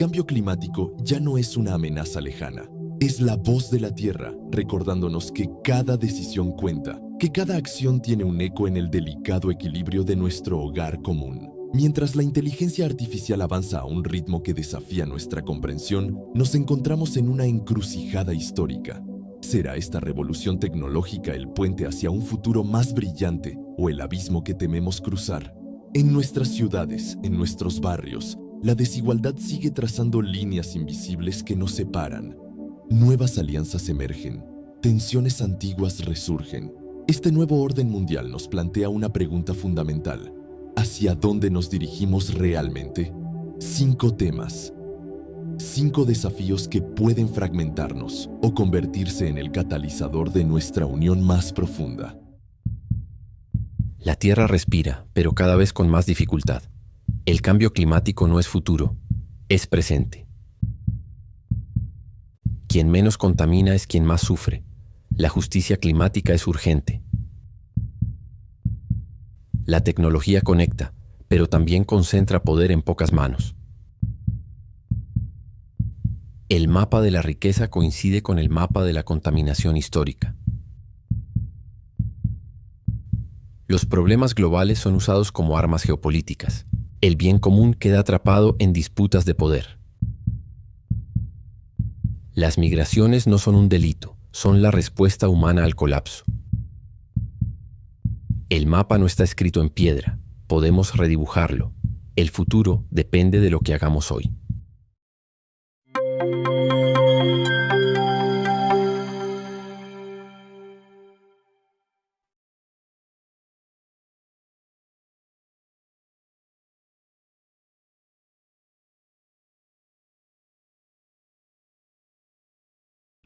El cambio climático ya no es una amenaza lejana. Es la voz de la Tierra recordándonos que cada decisión cuenta, que cada acción tiene un eco en el delicado equilibrio de nuestro hogar común. Mientras la inteligencia artificial avanza a un ritmo que desafía nuestra comprensión, nos encontramos en una encrucijada histórica. ¿Será esta revolución tecnológica el puente hacia un futuro más brillante o el abismo que tememos cruzar? En nuestras ciudades, en nuestros barrios, la desigualdad sigue trazando líneas invisibles que nos separan. Nuevas alianzas emergen, tensiones antiguas resurgen. Este nuevo orden mundial nos plantea una pregunta fundamental. ¿Hacia dónde nos dirigimos realmente? 5 temas. 5 desafíos que pueden fragmentarnos o convertirse en el catalizador de nuestra unión más profunda. La Tierra respira, pero cada vez con más dificultad. El cambio climático no es futuro, es presente. Quien menos contamina es quien más sufre. La justicia climática es urgente. La tecnología conecta, pero también concentra poder en pocas manos. El mapa de la riqueza coincide con el mapa de la contaminación histórica. Los problemas globales son usados como armas geopolíticas. El bien común queda atrapado en disputas de poder. Las migraciones no son un delito, son la respuesta humana al colapso. El mapa no está escrito en piedra, podemos redibujarlo. El futuro depende de lo que hagamos hoy.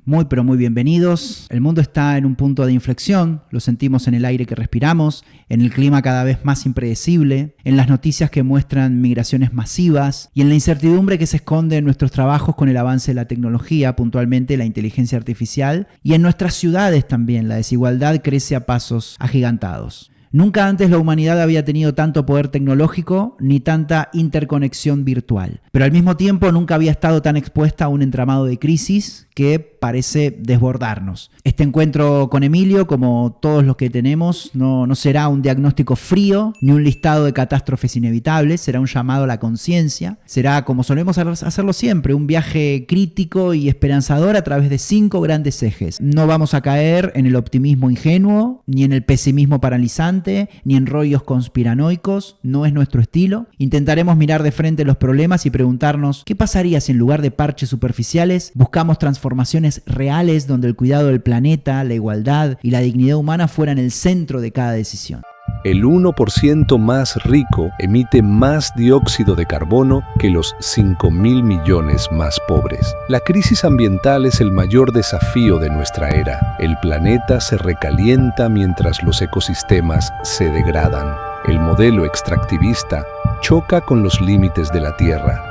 Muy pero muy bienvenidos. El mundo está en un punto de inflexión, lo sentimos en el aire que respiramos, en el clima cada vez más impredecible, en las noticias que muestran migraciones masivas y en la incertidumbre que se esconde en nuestros trabajos con el avance de la tecnología, puntualmente la inteligencia artificial, y en nuestras ciudades también la desigualdad crece a pasos agigantados. Nunca antes la humanidad había tenido tanto poder tecnológico ni tanta interconexión virtual, pero al mismo tiempo nunca había estado tan expuesta a un entramado de crisis que parece desbordarnos. Este encuentro con Emilio, como todos los que tenemos, no será un diagnóstico frío ni un listado de catástrofes inevitables, será un llamado a la conciencia, será, como solemos hacerlo siempre, un viaje crítico y esperanzador a través de 5 grandes ejes. No vamos a caer en el optimismo ingenuo, ni en el pesimismo paralizante, ni en rollos conspiranoicos, no es nuestro estilo. Intentaremos mirar de frente los problemas y preguntarnos ¿qué pasaría si en lugar de parches superficiales buscamos transformaciones reales donde el cuidado del planeta, la igualdad y la dignidad humana fueran el centro de cada decisión? El 1% más rico emite más dióxido de carbono que los 5.000 millones más pobres. La crisis ambiental es el mayor desafío de nuestra era. El planeta se recalienta mientras los ecosistemas se degradan. El modelo extractivista choca con los límites de la Tierra.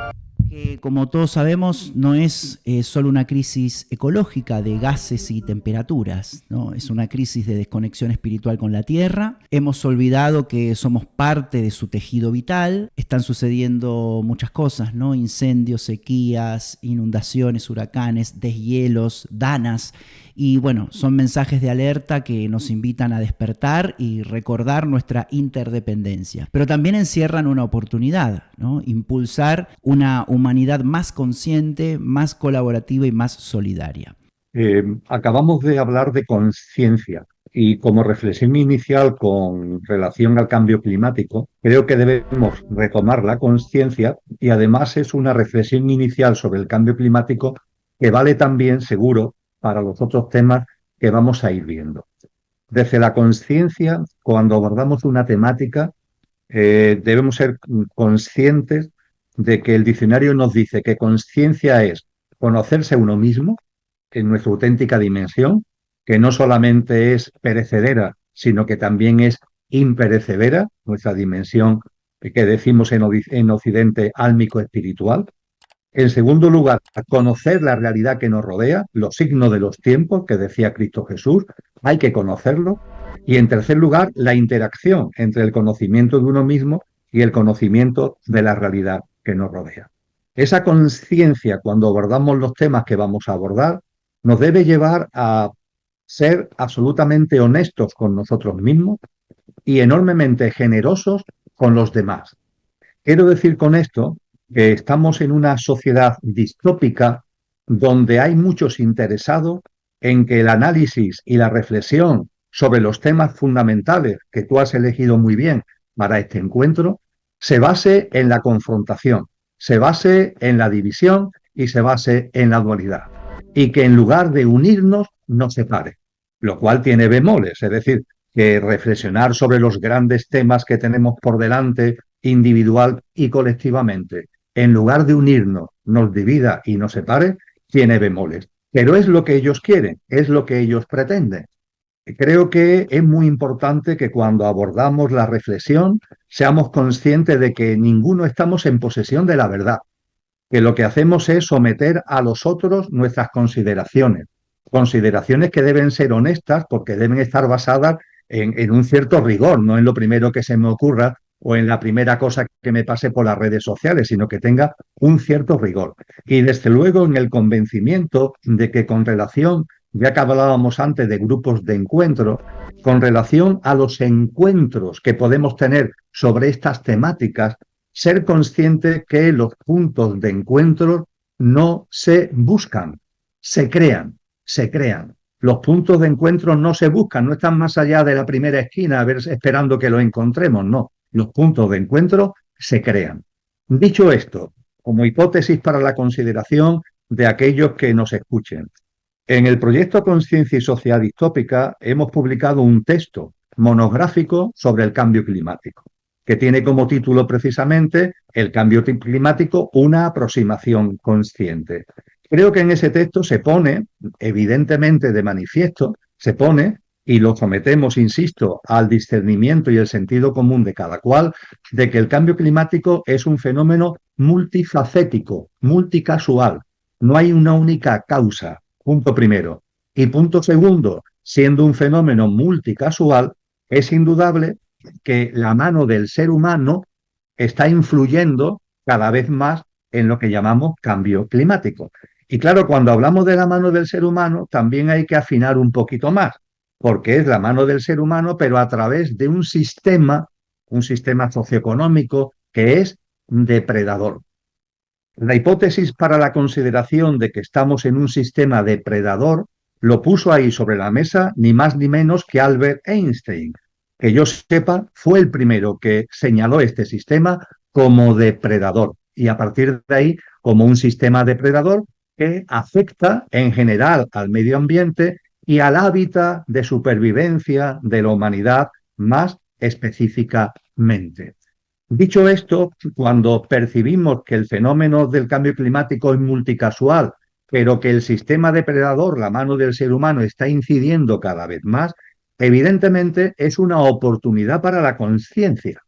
Como todos sabemos, no es solo una crisis ecológica de gases y temperaturas, ¿no? Es una crisis de desconexión espiritual con la Tierra. Hemos olvidado que somos parte de su tejido vital. Están sucediendo muchas cosas, ¿no? Incendios, sequías, inundaciones, huracanes, deshielos, danas. Y bueno, son mensajes de alerta que nos invitan a despertar y recordar nuestra interdependencia. Pero también encierran una oportunidad, ¿no? Impulsar una humanidad más consciente, más colaborativa y más solidaria. Acabamos de hablar de conciencia y como reflexión inicial con relación al cambio climático, creo que debemos retomar la conciencia y además es una reflexión inicial sobre el cambio climático que vale también, seguro, para los otros temas que vamos a ir viendo. Desde la conciencia, cuando abordamos una temática, debemos ser conscientes de que el diccionario nos dice que conciencia es conocerse a uno mismo en nuestra auténtica dimensión, que no solamente es perecedera, sino que también es imperecedera, nuestra dimensión que decimos en Occidente álmico-espiritual. En segundo lugar, conocer la realidad que nos rodea, los signos de los tiempos, que decía Cristo Jesús, hay que conocerlo. Y en tercer lugar, la interacción entre el conocimiento de uno mismo y el conocimiento de la realidad que nos rodea. Esa conciencia, cuando abordamos los temas que vamos a abordar, nos debe llevar a ser absolutamente honestos con nosotros mismos y enormemente generosos con los demás. Quiero decir con esto que estamos en una sociedad distópica donde hay muchos interesados en que el análisis y la reflexión sobre los temas fundamentales que tú has elegido muy bien para este encuentro se base en la confrontación, se base en la división y se base en la dualidad. Y que en lugar de unirnos nos separe, lo cual tiene bemoles, es decir, que reflexionar sobre los grandes temas que tenemos por delante individual y colectivamente, en lugar de unirnos, nos divida y nos separe, tiene bemoles. Pero es lo que ellos quieren, es lo que ellos pretenden. Creo que es muy importante que cuando abordamos la reflexión seamos conscientes de que ninguno estamos en posesión de la verdad, que lo que hacemos es someter a los otros nuestras consideraciones, consideraciones que deben ser honestas porque deben estar basadas en un cierto rigor, no en lo primero que se me ocurra o en la primera cosa que me pase por las redes sociales, sino que tenga un cierto rigor. Y desde luego en el convencimiento de que con relación, ya que hablábamos antes de grupos de encuentro, con relación a los encuentros que podemos tener sobre estas temáticas, ser consciente que los puntos de encuentro no se buscan, se crean, se crean. Los puntos de encuentro no se buscan, no están más allá de la primera esquina a ver, esperando que los encontremos, no. Los puntos de encuentro se crean. Dicho esto, como hipótesis para la consideración de aquellos que nos escuchen, en el proyecto Conciencia y Sociedad Distópica hemos publicado un texto monográfico sobre el cambio climático, que tiene como título precisamente El cambio climático, una aproximación consciente. Creo que en ese texto se pone, evidentemente de manifiesto, se pone, y lo sometemos, insisto, al discernimiento y el sentido común de cada cual, de que el cambio climático es un fenómeno multifacético, multicasual. No hay una única causa, punto primero. Y punto segundo, siendo un fenómeno multicasual, es indudable que la mano del ser humano está influyendo cada vez más en lo que llamamos cambio climático. Y claro, cuando hablamos de la mano del ser humano, también hay que afinar un poquito más, porque es la mano del ser humano, pero a través de un sistema socioeconómico que es depredador. La hipótesis para la consideración de que estamos en un sistema depredador lo puso ahí sobre la mesa ni más ni menos que Albert Einstein. Que yo sepa, fue el primero que señaló este sistema como depredador y a partir de ahí como un sistema depredador que afecta en general al medio ambiente y al hábitat de supervivencia de la humanidad más específicamente. Dicho esto, cuando percibimos que el fenómeno del cambio climático es multicasual, pero que el sistema depredador, la mano del ser humano, está incidiendo cada vez más, evidentemente es una oportunidad para la conciencia,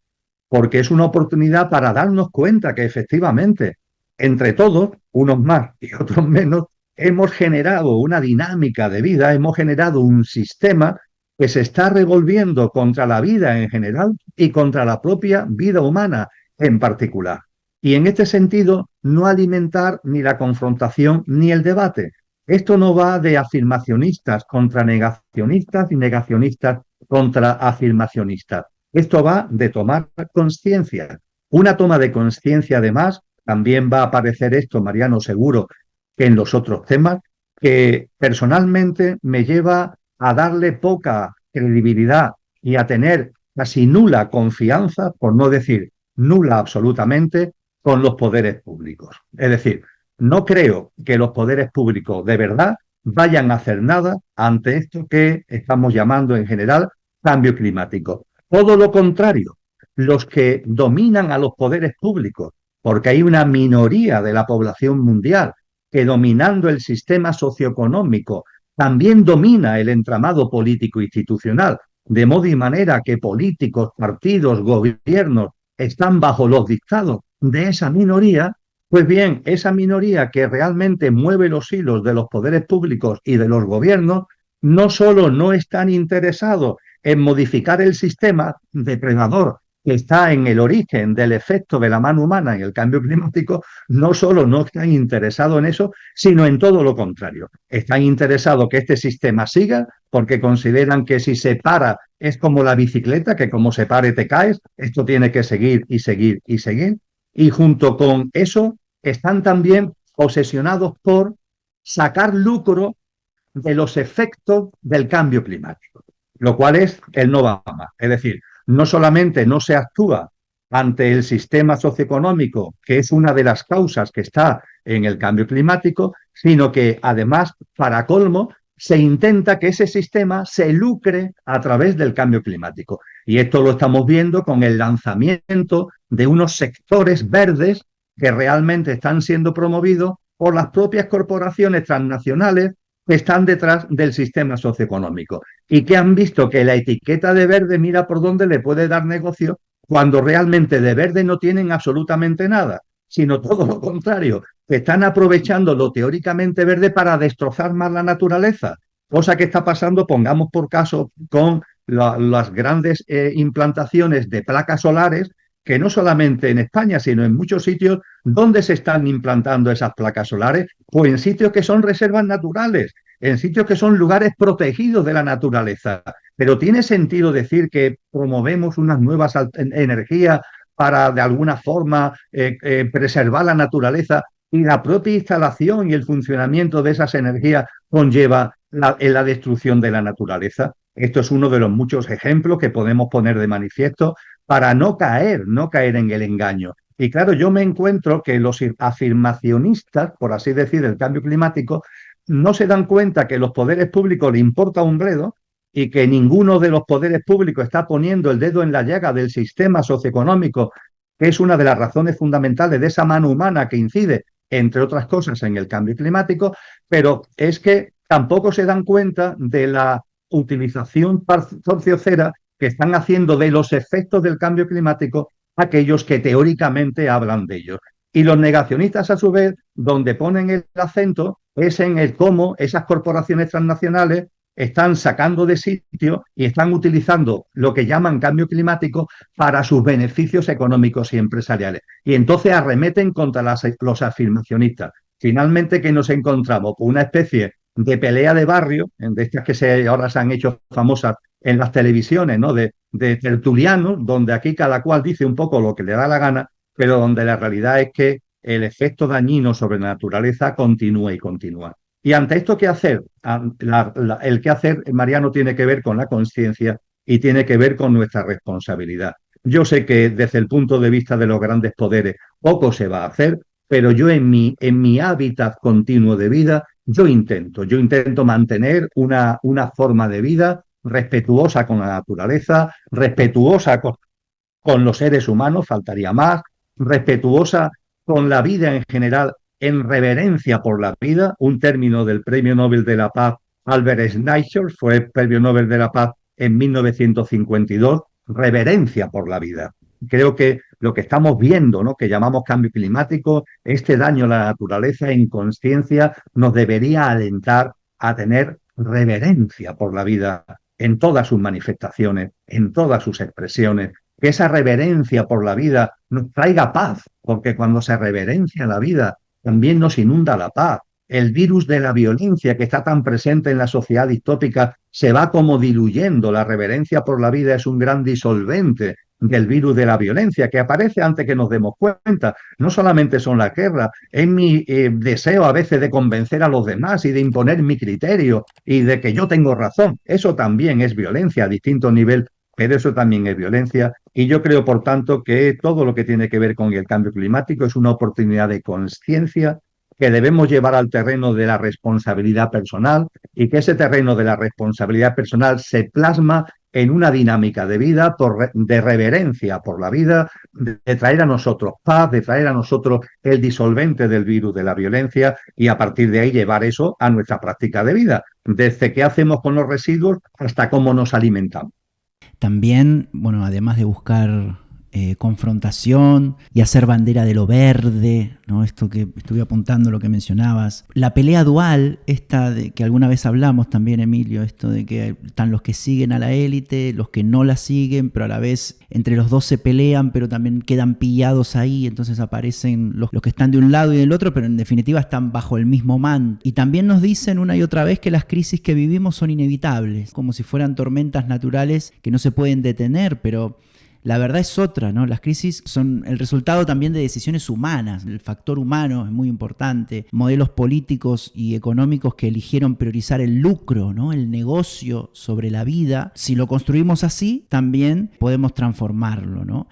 porque es una oportunidad para darnos cuenta que efectivamente, entre todos, unos más y otros menos, hemos generado una dinámica de vida, hemos generado un sistema que se está revolviendo contra la vida en general y contra la propia vida humana en particular. Y en este sentido, no alimentar ni la confrontación ni el debate. Esto no va de afirmacionistas contra negacionistas y negacionistas contra afirmacionistas. Esto va de tomar conciencia. Una toma de conciencia, además, también va a aparecer esto, Mariano, seguro, que en los otros temas, que personalmente me lleva a darle poca credibilidad y a tener casi nula confianza, por no decir nula absolutamente, con los poderes públicos. Es decir, no creo que los poderes públicos de verdad vayan a hacer nada ante esto que estamos llamando en general cambio climático. Todo lo contrario, los que dominan a los poderes públicos, porque hay una minoría de la población mundial que dominando el sistema socioeconómico también domina el entramado político institucional, de modo y manera que políticos, partidos, gobiernos están bajo los dictados de esa minoría. Pues bien, esa minoría que realmente mueve los hilos de los poderes públicos y de los gobiernos, no solo no están interesados en modificar el sistema depredador que está en el origen del efecto de la mano humana en el cambio climático, no solo no están interesados en eso, sino en todo lo contrario. Están interesados que este sistema siga porque consideran que si se para es como la bicicleta, que como se pare te caes, esto tiene que seguir y seguir y seguir. Y junto con eso están también obsesionados por sacar lucro de los efectos del cambio climático, lo cual es el no va más. Es decir, no solamente no se actúa ante el sistema socioeconómico, que es una de las causas que está en el cambio climático, sino que además, para colmo, se intenta que ese sistema se lucre a través del cambio climático. Y esto lo estamos viendo con el lanzamiento de unos sectores verdes que realmente están siendo promovidos por las propias corporaciones transnacionales que están detrás del sistema socioeconómico y que han visto que la etiqueta de verde mira por dónde le puede dar negocio cuando realmente de verde no tienen absolutamente nada, sino todo lo contrario, que están aprovechando lo teóricamente verde para destrozar más la naturaleza, cosa que está pasando, pongamos por caso, con las grandes implantaciones de placas solares, que no solamente en España, sino en muchos sitios donde se están implantando esas placas solares, pues en sitios que son reservas naturales, en sitios que son lugares protegidos de la naturaleza. Pero ¿tiene sentido decir que promovemos unas nuevas energías para de alguna forma preservar la naturaleza y la propia instalación y el funcionamiento de esas energías conlleva la destrucción de la naturaleza? Esto es uno de los muchos ejemplos que podemos poner de manifiesto para no caer en el engaño. Y claro, yo me encuentro que los afirmacionistas, por así decir, del cambio climático, no se dan cuenta que los poderes públicos le importa un bledo y que ninguno de los poderes públicos está poniendo el dedo en la llaga del sistema socioeconómico, que es una de las razones fundamentales de esa mano humana que incide, entre otras cosas, en el cambio climático, pero es que tampoco se dan cuenta de la utilización torciocera que están haciendo de los efectos del cambio climático aquellos que teóricamente hablan de ellos. Y los negacionistas, a su vez, donde ponen el acento es en el cómo esas corporaciones transnacionales están sacando de sitio y están utilizando lo que llaman cambio climático para sus beneficios económicos y empresariales. Y entonces arremeten contra los afirmacionistas. Finalmente, ¿qué nos encontramos? Pues una especie de pelea de barrio, de estas que ahora se han hecho famosas en las televisiones, ¿no? De tertulianos, donde aquí cada cual dice un poco lo que le da la gana, pero donde la realidad es que el efecto dañino sobre la naturaleza continúa y continúa. Y ante esto, ¿qué hacer? El qué hacer, Mariano, tiene que ver con la conciencia y tiene que ver con nuestra responsabilidad. Yo sé que desde el punto de vista de los grandes poderes poco se va a hacer, pero yo en mi hábitat continuo de vida, yo intento mantener una forma de vida respetuosa con la naturaleza, respetuosa con los seres humanos, faltaría más, respetuosa con la vida en general, en reverencia por la vida, un término del Premio Nobel de la Paz, Albert Schweitzer, fue Premio Nobel de la Paz en 1952, reverencia por la vida. Creo que lo que estamos viendo, ¿no?, que llamamos cambio climático, este daño a la naturaleza en conciencia, nos debería alentar a tener reverencia por la vida en todas sus manifestaciones, en todas sus expresiones, que esa reverencia por la vida nos traiga paz, porque cuando se reverencia la vida, también nos inunda la paz. El virus de la violencia que está tan presente en la sociedad distópica se va como diluyendo. La reverencia por la vida es un gran disolvente del virus de la violencia que aparece antes que nos demos cuenta. No solamente son las guerras, es mi deseo a veces de convencer a los demás y de imponer mi criterio y de que yo tengo razón. Eso también es violencia a distinto nivel, pero eso también es violencia. Y yo creo, por tanto, que todo lo que tiene que ver con el cambio climático es una oportunidad de conciencia que debemos llevar al terreno de la responsabilidad personal y que ese terreno de la responsabilidad personal se plasma en una dinámica de vida, de reverencia por la vida, de traer a nosotros paz, de traer a nosotros el disolvente del virus de la violencia y a partir de ahí llevar eso a nuestra práctica de vida, desde qué hacemos con los residuos hasta cómo nos alimentamos. También, bueno, además de buscar confrontación y hacer bandera de lo verde, ¿no? Esto que estuve apuntando, lo que mencionabas. La pelea dual, esta de que alguna vez hablamos también, Emilio, esto de que están los que siguen a la élite, los que no la siguen, pero a la vez entre los dos se pelean, pero también quedan pillados ahí, entonces aparecen los que están de un lado y del otro, pero en definitiva están bajo el mismo manto. Y también nos dicen una y otra vez que las crisis que vivimos son inevitables, como si fueran tormentas naturales que no se pueden detener, pero la verdad es otra, ¿no? Las crisis son el resultado también de decisiones humanas. El factor humano es muy importante. Modelos políticos y económicos que eligieron priorizar el lucro, ¿no? El negocio sobre la vida. Si lo construimos así, también podemos transformarlo, ¿no?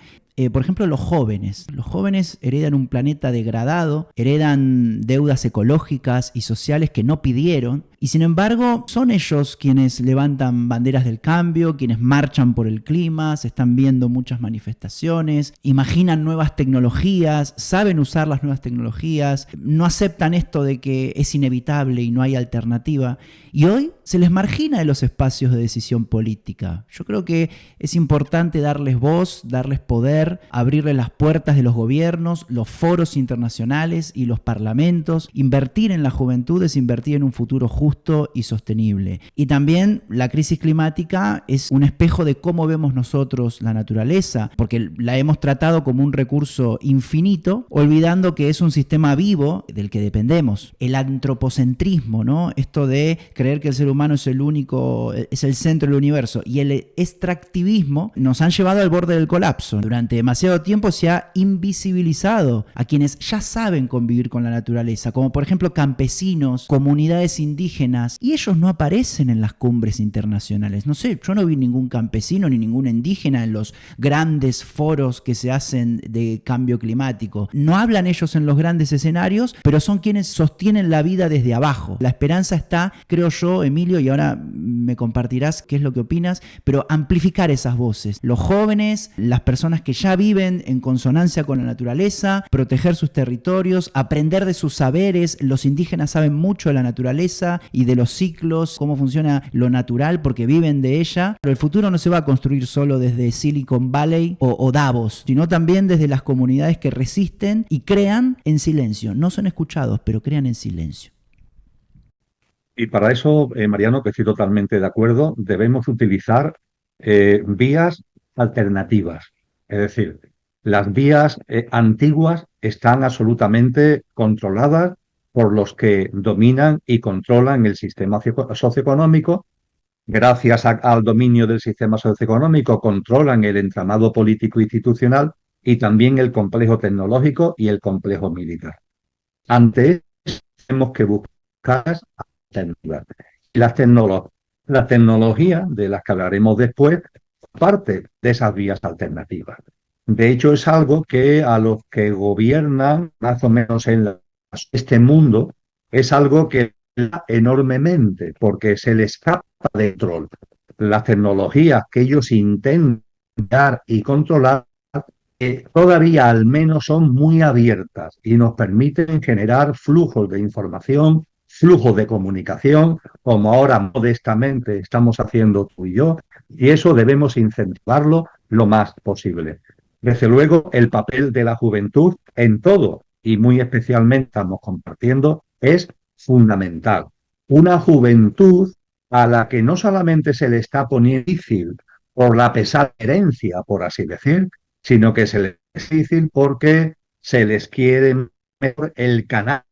Por ejemplo, los jóvenes. Los jóvenes heredan un planeta degradado, heredan deudas ecológicas y sociales que no pidieron, y sin embargo son ellos quienes levantan banderas del cambio, quienes marchan por el clima, se están viendo muchas manifestaciones, imaginan nuevas tecnologías, saben usar las nuevas tecnologías, no aceptan esto de que es inevitable y no hay alternativa, y hoy se les margina de los espacios de decisión política. Yo creo que es importante darles voz, darles poder, abrirles las puertas de los gobiernos, los foros internacionales y los parlamentos. Invertir en la juventud es invertir en un futuro justo y sostenible. Y también la crisis climática es un espejo de cómo vemos nosotros la naturaleza, porque la hemos tratado como un recurso infinito, olvidando que es un sistema vivo del que dependemos. El antropocentrismo, ¿no? Esto de creer que el ser humano es el único, es el centro del universo, y el extractivismo nos han llevado al borde del colapso. Durante demasiado tiempo se ha invisibilizado a quienes ya saben convivir con la naturaleza, como por ejemplo campesinos, comunidades indígenas, y ellos no aparecen en las cumbres internacionales. No sé, yo no vi ningún campesino ni ningún indígena en los grandes foros que se hacen de cambio climático. No hablan ellos en los grandes escenarios, pero son quienes sostienen la vida desde abajo. La esperanza está, creo yo, Emilio, y ahora me compartirás qué es lo que opinas, pero amplificar esas voces. Los jóvenes, las personas que ya viven en consonancia con la naturaleza, proteger sus territorios, aprender de sus saberes. Los indígenas saben mucho de la naturaleza y de los ciclos, cómo funciona lo natural, porque viven de ella. Pero el futuro no se va a construir solo desde Silicon Valley o Davos, sino también desde las comunidades que resisten y crean en silencio. No son escuchados, pero crean en silencio. Y para eso, Mariano, que estoy totalmente de acuerdo, debemos utilizar vías alternativas. Es decir, las vías antiguas están absolutamente controladas por los que dominan y controlan el sistema socioeconómico. Gracias al dominio del sistema socioeconómico, controlan el entramado político institucional y también el complejo tecnológico y el complejo militar. Ante eso, tenemos que buscar alternativas. La tecnología, de las que hablaremos después, parte de esas vías alternativas. De hecho, es algo que a los que gobiernan, más o menos en este mundo, es algo que enormemente, porque se les escapa de control. Las tecnologías que ellos intentan dar y controlar todavía al menos son muy abiertas y nos permiten generar flujos de información, flujos de comunicación, como ahora modestamente estamos haciendo tú y yo, y eso debemos incentivarlo lo más posible. Desde luego, el papel de la juventud en todo, y muy especialmente estamos compartiendo, es fundamental. Una juventud a la que no solamente se le está poniendo difícil por la pesada herencia, por así decir, sino que se les es difícil porque se les quiere meter el canal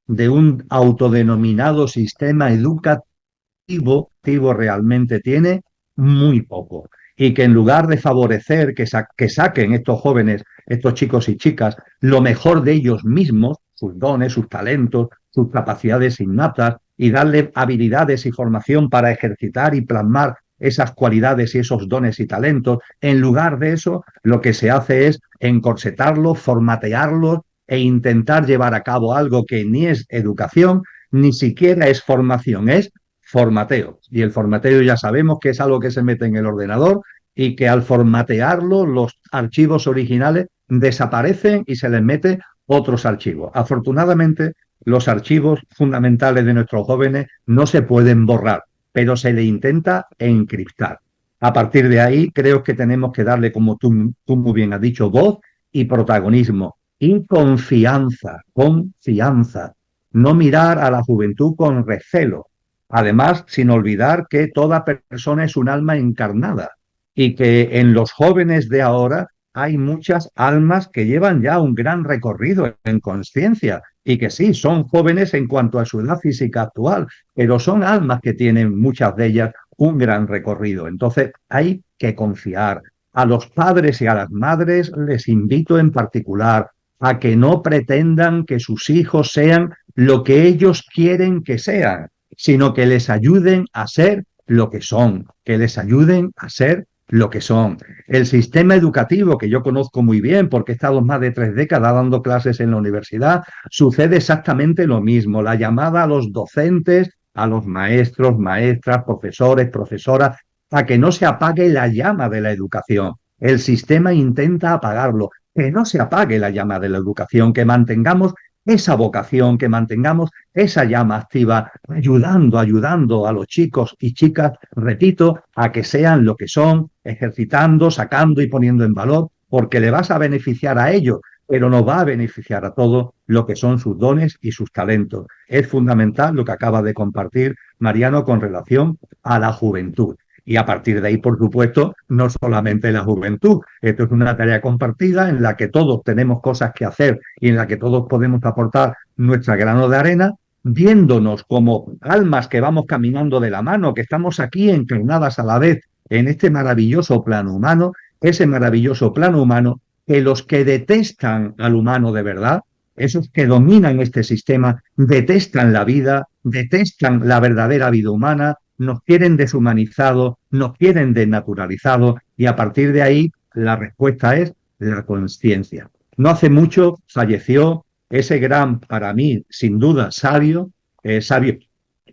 de un autodenominado sistema educativo realmente tiene muy poco. Y que en lugar de favorecer que saquen estos jóvenes, estos chicos y chicas, lo mejor de ellos mismos, sus dones, sus talentos, sus capacidades innatas, y darle habilidades y formación para ejercitar y plasmar esas cualidades y esos dones y talentos, en lugar de eso, lo que se hace es encorsetarlos, formatearlos e intentar llevar a cabo algo que ni es educación, ni siquiera es formación, es formateo. Y el formateo ya sabemos que es algo que se mete en el ordenador y que al formatearlo los archivos originales desaparecen y se les mete otros archivos. Afortunadamente, los archivos fundamentales de nuestros jóvenes no se pueden borrar, pero se le intenta encriptar. A partir de ahí, creo que tenemos que darle, como tú muy bien has dicho, voz y protagonismo y confianza, confianza. No mirar a la juventud con recelo. Además, sin olvidar que toda persona es un alma encarnada y que en los jóvenes de ahora hay muchas almas que llevan ya un gran recorrido en conciencia y que sí, son jóvenes en cuanto a su edad física actual, pero son almas que tienen muchas de ellas un gran recorrido. Entonces hay que confiar. A los padres y a las madres les invito en particular a que no pretendan que sus hijos sean lo que ellos quieren que sean, sino que les ayuden a ser lo que son, que les ayuden a ser lo que son. El sistema educativo, que yo conozco muy bien porque he estado más de 3 décadas dando clases en la universidad, sucede exactamente lo mismo. La llamada a los docentes, a los maestros, maestras, profesores, profesoras, a que no se apague la llama de la educación. El sistema intenta apagarlo. Que no se apague la llama de la educación, que mantengamos esa vocación, que mantengamos esa llama activa, ayudando a los chicos y chicas, repito, a que sean lo que son, ejercitando, sacando y poniendo en valor, porque le vas a beneficiar a ellos, pero nos va a beneficiar a todos lo que son sus dones y sus talentos. Es fundamental lo que acaba de compartir Mariano con relación a la juventud. Y a partir de ahí, por supuesto, no solamente la juventud. Esto es una tarea compartida en la que todos tenemos cosas que hacer y en la que todos podemos aportar nuestra grano de arena, viéndonos como almas que vamos caminando de la mano, que estamos aquí encarnadas a la vez en este maravilloso plano humano, ese maravilloso plano humano que los que detestan al humano de verdad, esos que dominan este sistema, detestan la vida, detestan la verdadera vida humana, nos quieren deshumanizados, nos quieren desnaturalizados y a partir de ahí la respuesta es la conciencia. No hace mucho falleció ese gran, para mí, sin duda, sabio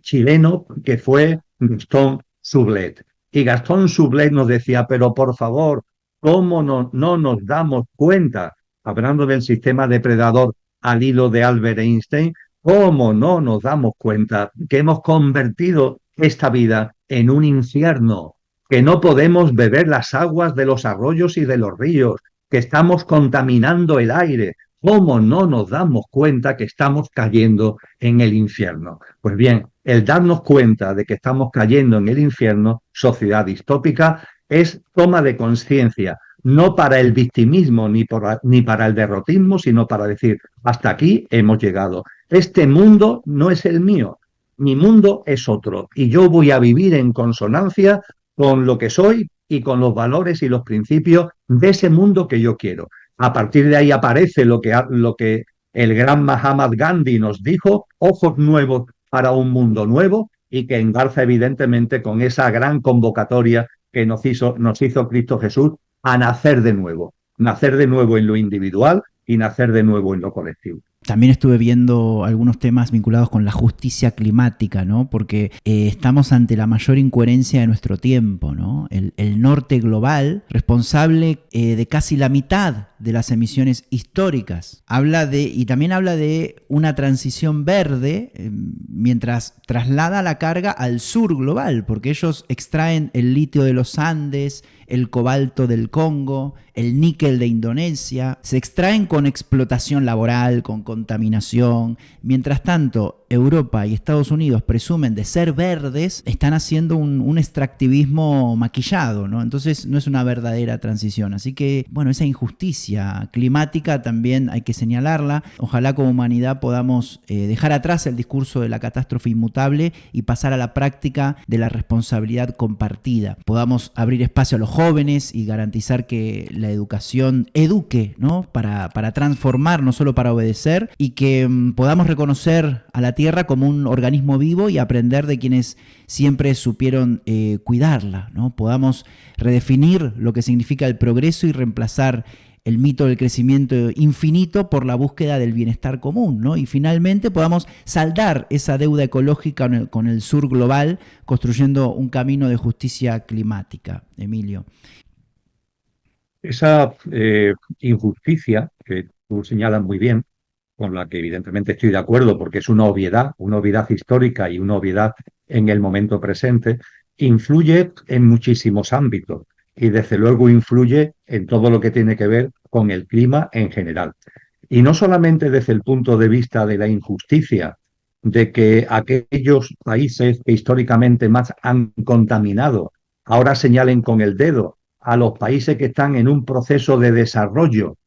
chileno que fue Gastón Sublet. Y Gastón Sublet nos decía, pero por favor, ¿cómo no nos damos cuenta, hablando del sistema depredador al hilo de Albert Einstein, cómo no nos damos cuenta que hemos convertido esta vida en un infierno, que no podemos beber las aguas de los arroyos y de los ríos, que estamos contaminando el aire? ¿Cómo no nos damos cuenta que estamos cayendo en el infierno? Pues bien, el darnos cuenta de que estamos cayendo en el infierno, sociedad distópica, es toma de conciencia, no para el victimismo ni para el derrotismo, sino para decir, hasta aquí hemos llegado. Este mundo no es el mío, mi mundo es otro y yo voy a vivir en consonancia con lo que soy y con los valores y los principios de ese mundo que yo quiero. A partir de ahí aparece lo que el gran Mahatma Gandhi nos dijo, ojos nuevos para un mundo nuevo, y que engarza evidentemente con esa gran convocatoria que nos hizo Cristo Jesús a nacer de nuevo en lo individual y nacer de nuevo en lo colectivo. También estuve viendo algunos temas vinculados con la justicia climática, ¿no? Porque estamos ante la mayor incoherencia de nuestro tiempo, ¿no? El norte global, responsable de casi la mitad de las emisiones históricas. Y también habla de una transición verde, mientras traslada la carga al sur global, porque ellos extraen el litio de los Andes, el cobalto del Congo, el níquel de Indonesia, se extraen con explotación laboral, con contaminación. Mientras tanto, Europa y Estados Unidos presumen de ser verdes, están haciendo un extractivismo maquillado, ¿no? Entonces no es una verdadera transición. Así que, bueno, esa injusticia climática también hay que señalarla. Ojalá como humanidad podamos dejar atrás el discurso de la catástrofe inmutable y pasar a la práctica de la responsabilidad compartida. Podamos abrir espacio a los jóvenes y garantizar que la educación eduque, ¿no? Para transformar, no solo para obedecer, y que podamos reconocer a la tierra como un organismo vivo y aprender de quienes siempre supieron cuidarla, ¿no? Podamos redefinir lo que significa el progreso y reemplazar el mito del crecimiento infinito por la búsqueda del bienestar común, ¿no? Y finalmente podamos saldar esa deuda ecológica con el sur global, construyendo un camino de justicia climática. Emilio. Esa injusticia que tú señalas muy bien, con la que evidentemente estoy de acuerdo porque es una obviedad histórica y una obviedad en el momento presente, influye en muchísimos ámbitos y desde luego influye en todo lo que tiene que ver con el clima en general. Y no solamente desde el punto de vista de la injusticia, de que aquellos países que históricamente más han contaminado ahora señalen con el dedo a los países que están en un proceso de desarrollo,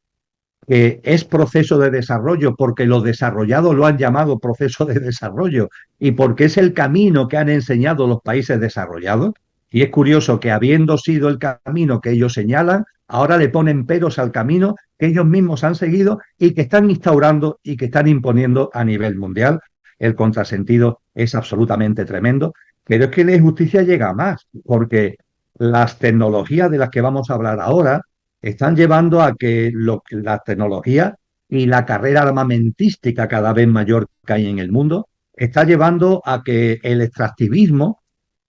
que es proceso de desarrollo porque los desarrollados lo han llamado proceso de desarrollo y porque es el camino que han enseñado los países desarrollados. Y es curioso que habiendo sido el camino que ellos señalan, ahora le ponen peros al camino que ellos mismos han seguido y que están instaurando y que están imponiendo a nivel mundial. El contrasentido es absolutamente tremendo, pero es que la injusticia llega a más, porque las tecnologías de las que vamos a hablar ahora están llevando a que la tecnología y la carrera armamentística cada vez mayor que hay en el mundo está llevando a que el extractivismo,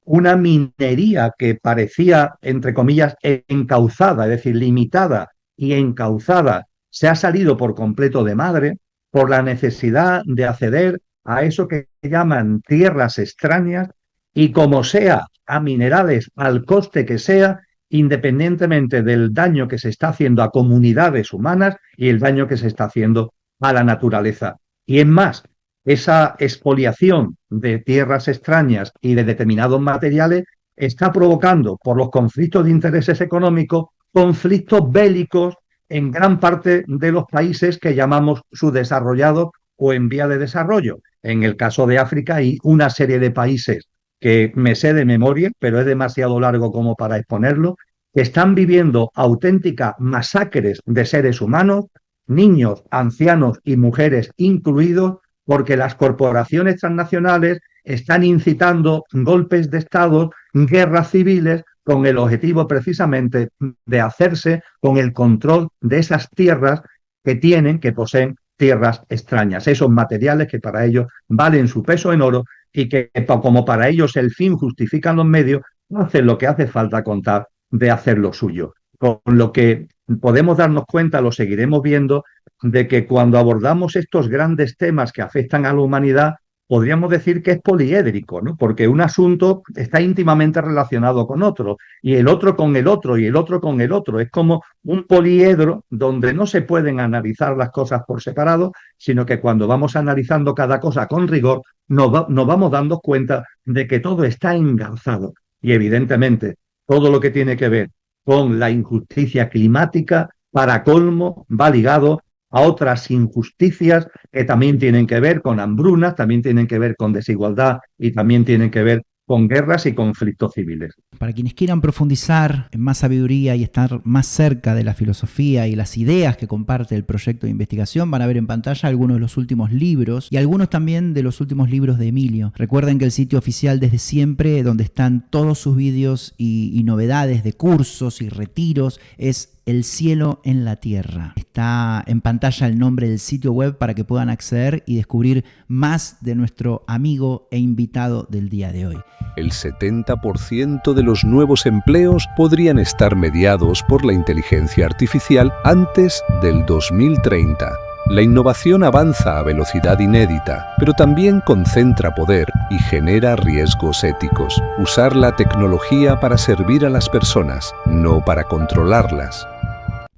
una minería que parecía, entre comillas, encauzada, es decir, limitada y encauzada, se ha salido por completo de madre por la necesidad de acceder a eso que llaman tierras extrañas y como sea, a minerales al coste que sea, independientemente del daño que se está haciendo a comunidades humanas y el daño que se está haciendo a la naturaleza. Y es más, esa expoliación de tierras extrañas y de determinados materiales está provocando, por los conflictos de intereses económicos, conflictos bélicos en gran parte de los países que llamamos subdesarrollados o en vía de desarrollo. En el caso de África hay una serie de países que me sé de memoria, pero es demasiado largo como para exponerlo, que están viviendo auténticas masacres de seres humanos, niños, ancianos y mujeres incluidos, porque las corporaciones transnacionales están incitando golpes de Estado, guerras civiles, con el objetivo precisamente de hacerse con el control de esas tierras que poseen tierras extrañas, esos materiales que para ellos valen su peso en oro y que como para ellos el fin justifican los medios, hacen lo que hace falta contar de hacer lo suyo. Con lo que podemos darnos cuenta, lo seguiremos viendo, de que cuando abordamos estos grandes temas que afectan a la humanidad, podríamos decir que es poliédrico, ¿no? Porque un asunto está íntimamente relacionado con otro, y el otro con el otro, y el otro con el otro. Es como un poliedro donde no se pueden analizar las cosas por separado, sino que cuando vamos analizando cada cosa con rigor, nos vamos dando cuenta de que todo está engarzado. Y evidentemente, todo lo que tiene que ver con la injusticia climática, para colmo, va ligado a otras injusticias que también tienen que ver con hambrunas, también tienen que ver con desigualdad y también tienen que ver con guerras y conflictos civiles. Para quienes quieran profundizar en más sabiduría y estar más cerca de la filosofía y las ideas que comparte el proyecto de investigación, van a ver en pantalla algunos de los últimos libros y algunos también de los últimos libros de Emilio. Recuerden que el sitio oficial Desde Siempre, donde están todos sus vídeos y novedades de cursos y retiros, es El Cielo en la Tierra. Está en pantalla el nombre del sitio web para que puedan acceder y descubrir más de nuestro amigo e invitado del día de hoy. El 70% de los nuevos empleos podrían estar mediados por la inteligencia artificial antes del 2030. La innovación avanza a velocidad inédita, pero también concentra poder y genera riesgos éticos. Usar la tecnología para servir a las personas, no para controlarlas.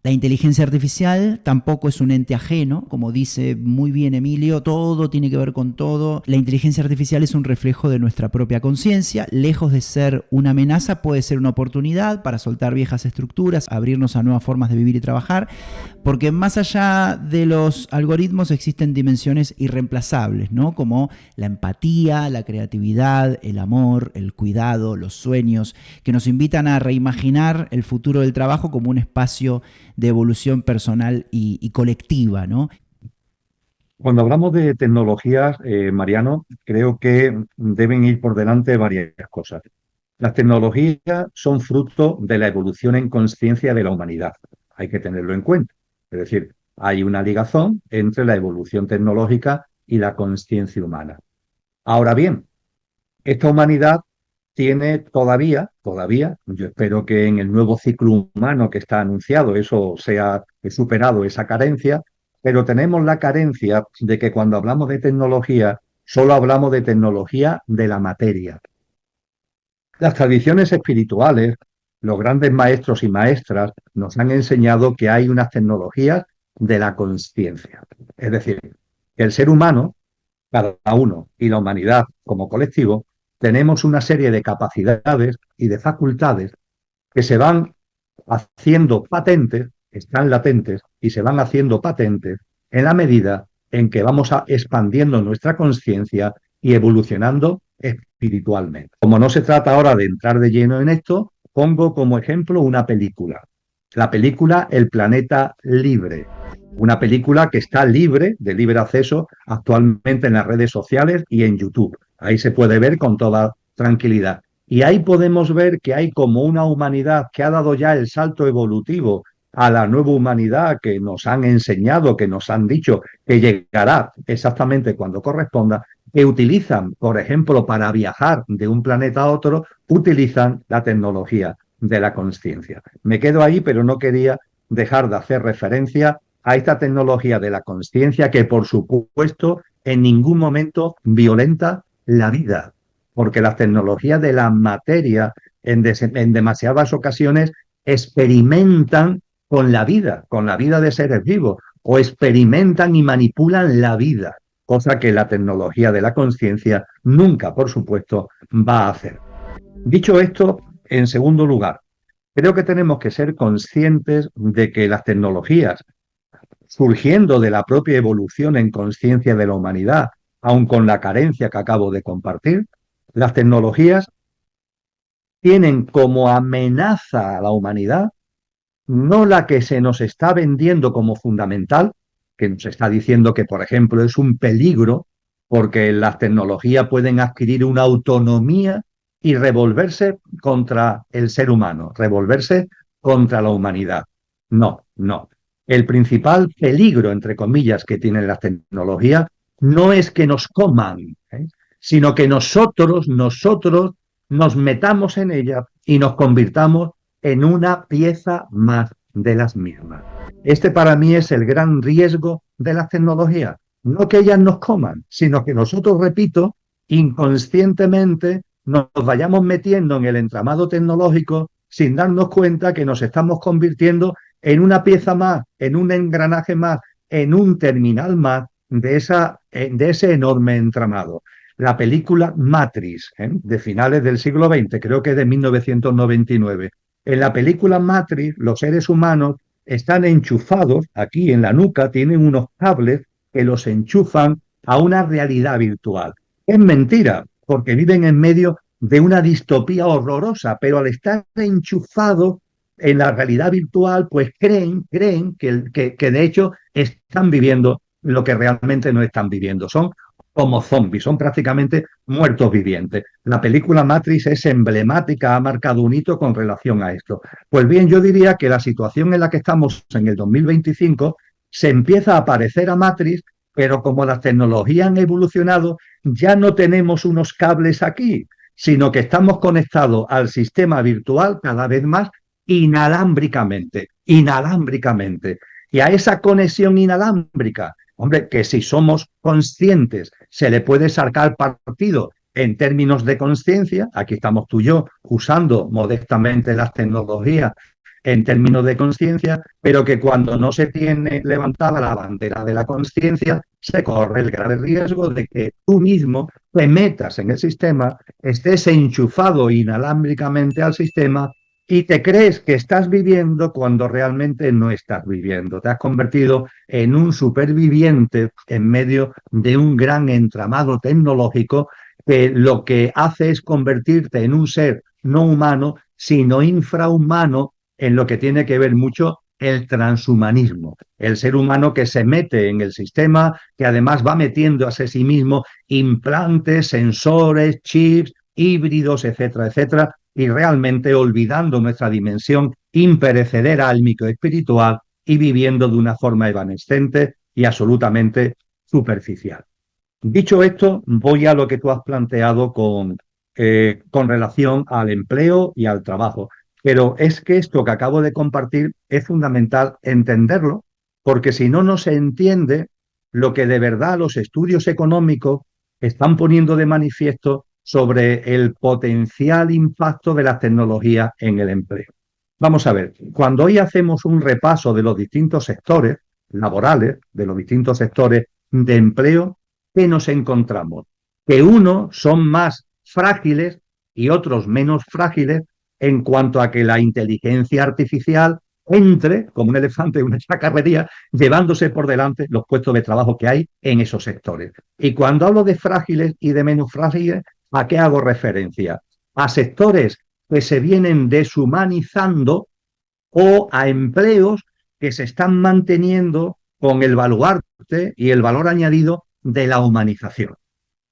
La inteligencia artificial tampoco es un ente ajeno, como dice muy bien Emilio, todo tiene que ver con todo. La inteligencia artificial es un reflejo de nuestra propia conciencia, lejos de ser una amenaza, puede ser una oportunidad para soltar viejas estructuras, abrirnos a nuevas formas de vivir y trabajar, porque más allá de los algoritmos existen dimensiones irreemplazables, ¿no? Como la empatía, la creatividad, el amor, el cuidado, los sueños, que nos invitan a reimaginar el futuro del trabajo como un espacio de evolución personal y colectiva, ¿no? Cuando hablamos de tecnologías, Mariano, creo que deben ir por delante varias cosas. Las tecnologías son fruto de la evolución en conciencia de la humanidad. Hay que tenerlo en cuenta. Es decir, hay una ligazón entre la evolución tecnológica y la conciencia humana. Ahora bien, esta humanidad tiene todavía, yo espero que en el nuevo ciclo humano que está anunciado eso sea superado, esa carencia, pero tenemos la carencia de que cuando hablamos de tecnología, solo hablamos de tecnología de la materia. Las tradiciones espirituales, los grandes maestros y maestras nos han enseñado que hay unas tecnologías de la consciencia. Es decir, que el ser humano, cada uno, y la humanidad como colectivo, tenemos una serie de capacidades y de facultades que se van haciendo patentes, están latentes y se van haciendo patentes en la medida en que vamos expandiendo nuestra conciencia y evolucionando espiritualmente. Como no se trata ahora de entrar de lleno en esto, pongo como ejemplo una película. La película El planeta libre. Una película que está libre, de libre acceso, actualmente en las redes sociales y en YouTube. Ahí se puede ver con toda tranquilidad. Y ahí podemos ver que hay como una humanidad que ha dado ya el salto evolutivo a la nueva humanidad que nos han enseñado, que nos han dicho que llegará exactamente cuando corresponda, que utilizan, por ejemplo, para viajar de un planeta a otro, utilizan la tecnología de la conciencia. Me quedo ahí, pero no quería dejar de hacer referencia a esta tecnología de la conciencia que, por supuesto, en ningún momento violenta la vida, porque las tecnologías de la materia en demasiadas ocasiones experimentan con la vida de seres vivos, o experimentan y manipulan la vida, cosa que la tecnología de la conciencia nunca, por supuesto, va a hacer. Dicho esto, en segundo lugar, creo que tenemos que ser conscientes de que las tecnologías, surgiendo de la propia evolución en conciencia de la humanidad, aun con la carencia que acabo de compartir, las tecnologías tienen como amenaza a la humanidad no la que se nos está vendiendo como fundamental, que nos está diciendo que, por ejemplo, es un peligro porque las tecnologías pueden adquirir una autonomía y revolverse contra el ser humano, revolverse contra la humanidad. No, no. El principal peligro, entre comillas, que tienen las tecnologías no es que nos coman, sino que nosotros nos metamos en ella y nos convirtamos en una pieza más de las mismas. Este para mí es el gran riesgo de las tecnologías. No que ellas nos coman, sino que nosotros, repito, inconscientemente nos vayamos metiendo en el entramado tecnológico sin darnos cuenta que nos estamos convirtiendo en una pieza más, en un engranaje más, en un terminal más de ese enorme entramado. La película Matrix, de finales del siglo XX, creo que de 1999. En la película Matrix, los seres humanos están enchufados, aquí en la nuca, tienen unos cables que los enchufan a una realidad virtual. Es mentira, porque viven en medio de una distopía horrorosa, pero al estar enchufados en la realidad virtual, pues creen que de hecho están viviendo lo que realmente no están viviendo. Son como zombies, son prácticamente muertos vivientes. La película Matrix es emblemática, ha marcado un hito con relación a esto. Pues bien, yo diría que la situación en la que estamos en el 2025 se empieza a parecer a Matrix, pero como las tecnologías han evolucionado, ya no tenemos unos cables aquí, sino que estamos conectados al sistema virtual cada vez más inalámbricamente. Y a esa conexión inalámbrica, hombre, que si somos conscientes se le puede sacar partido en términos de conciencia, aquí estamos tú y yo usando modestamente las tecnologías en términos de conciencia, pero que cuando no se tiene levantada la bandera de la conciencia, se corre el grave riesgo de que tú mismo te metas en el sistema, estés enchufado inalámbricamente al sistema y te crees que estás viviendo cuando realmente no estás viviendo. Te has convertido en un superviviente en medio de un gran entramado tecnológico que lo que hace es convertirte en un ser no humano, sino infrahumano, en lo que tiene que ver mucho el transhumanismo. El ser humano que se mete en el sistema, que además va metiendo a sí mismo implantes, sensores, chips, híbridos, etcétera, etcétera, y realmente olvidando nuestra dimensión imperecedera álmico-espiritual y viviendo de una forma evanescente y absolutamente superficial. Dicho esto, voy a lo que tú has planteado con relación al empleo y al trabajo. Pero es que esto que acabo de compartir es fundamental entenderlo, porque si no, no se entiende lo que de verdad los estudios económicos están poniendo de manifiesto sobre el potencial impacto de las tecnologías en el empleo. Vamos a ver, cuando hoy hacemos un repaso de los distintos sectores laborales, de los distintos sectores de empleo, ¿qué nos encontramos? Que unos son más frágiles y otros menos frágiles en cuanto a que la inteligencia artificial entre como un elefante en una chacarrería, llevándose por delante los puestos de trabajo que hay en esos sectores. Y cuando hablo de frágiles y de menos frágiles, ¿a qué hago referencia? A sectores que se vienen deshumanizando o a empleos que se están manteniendo con el baluarte y el valor añadido de la humanización.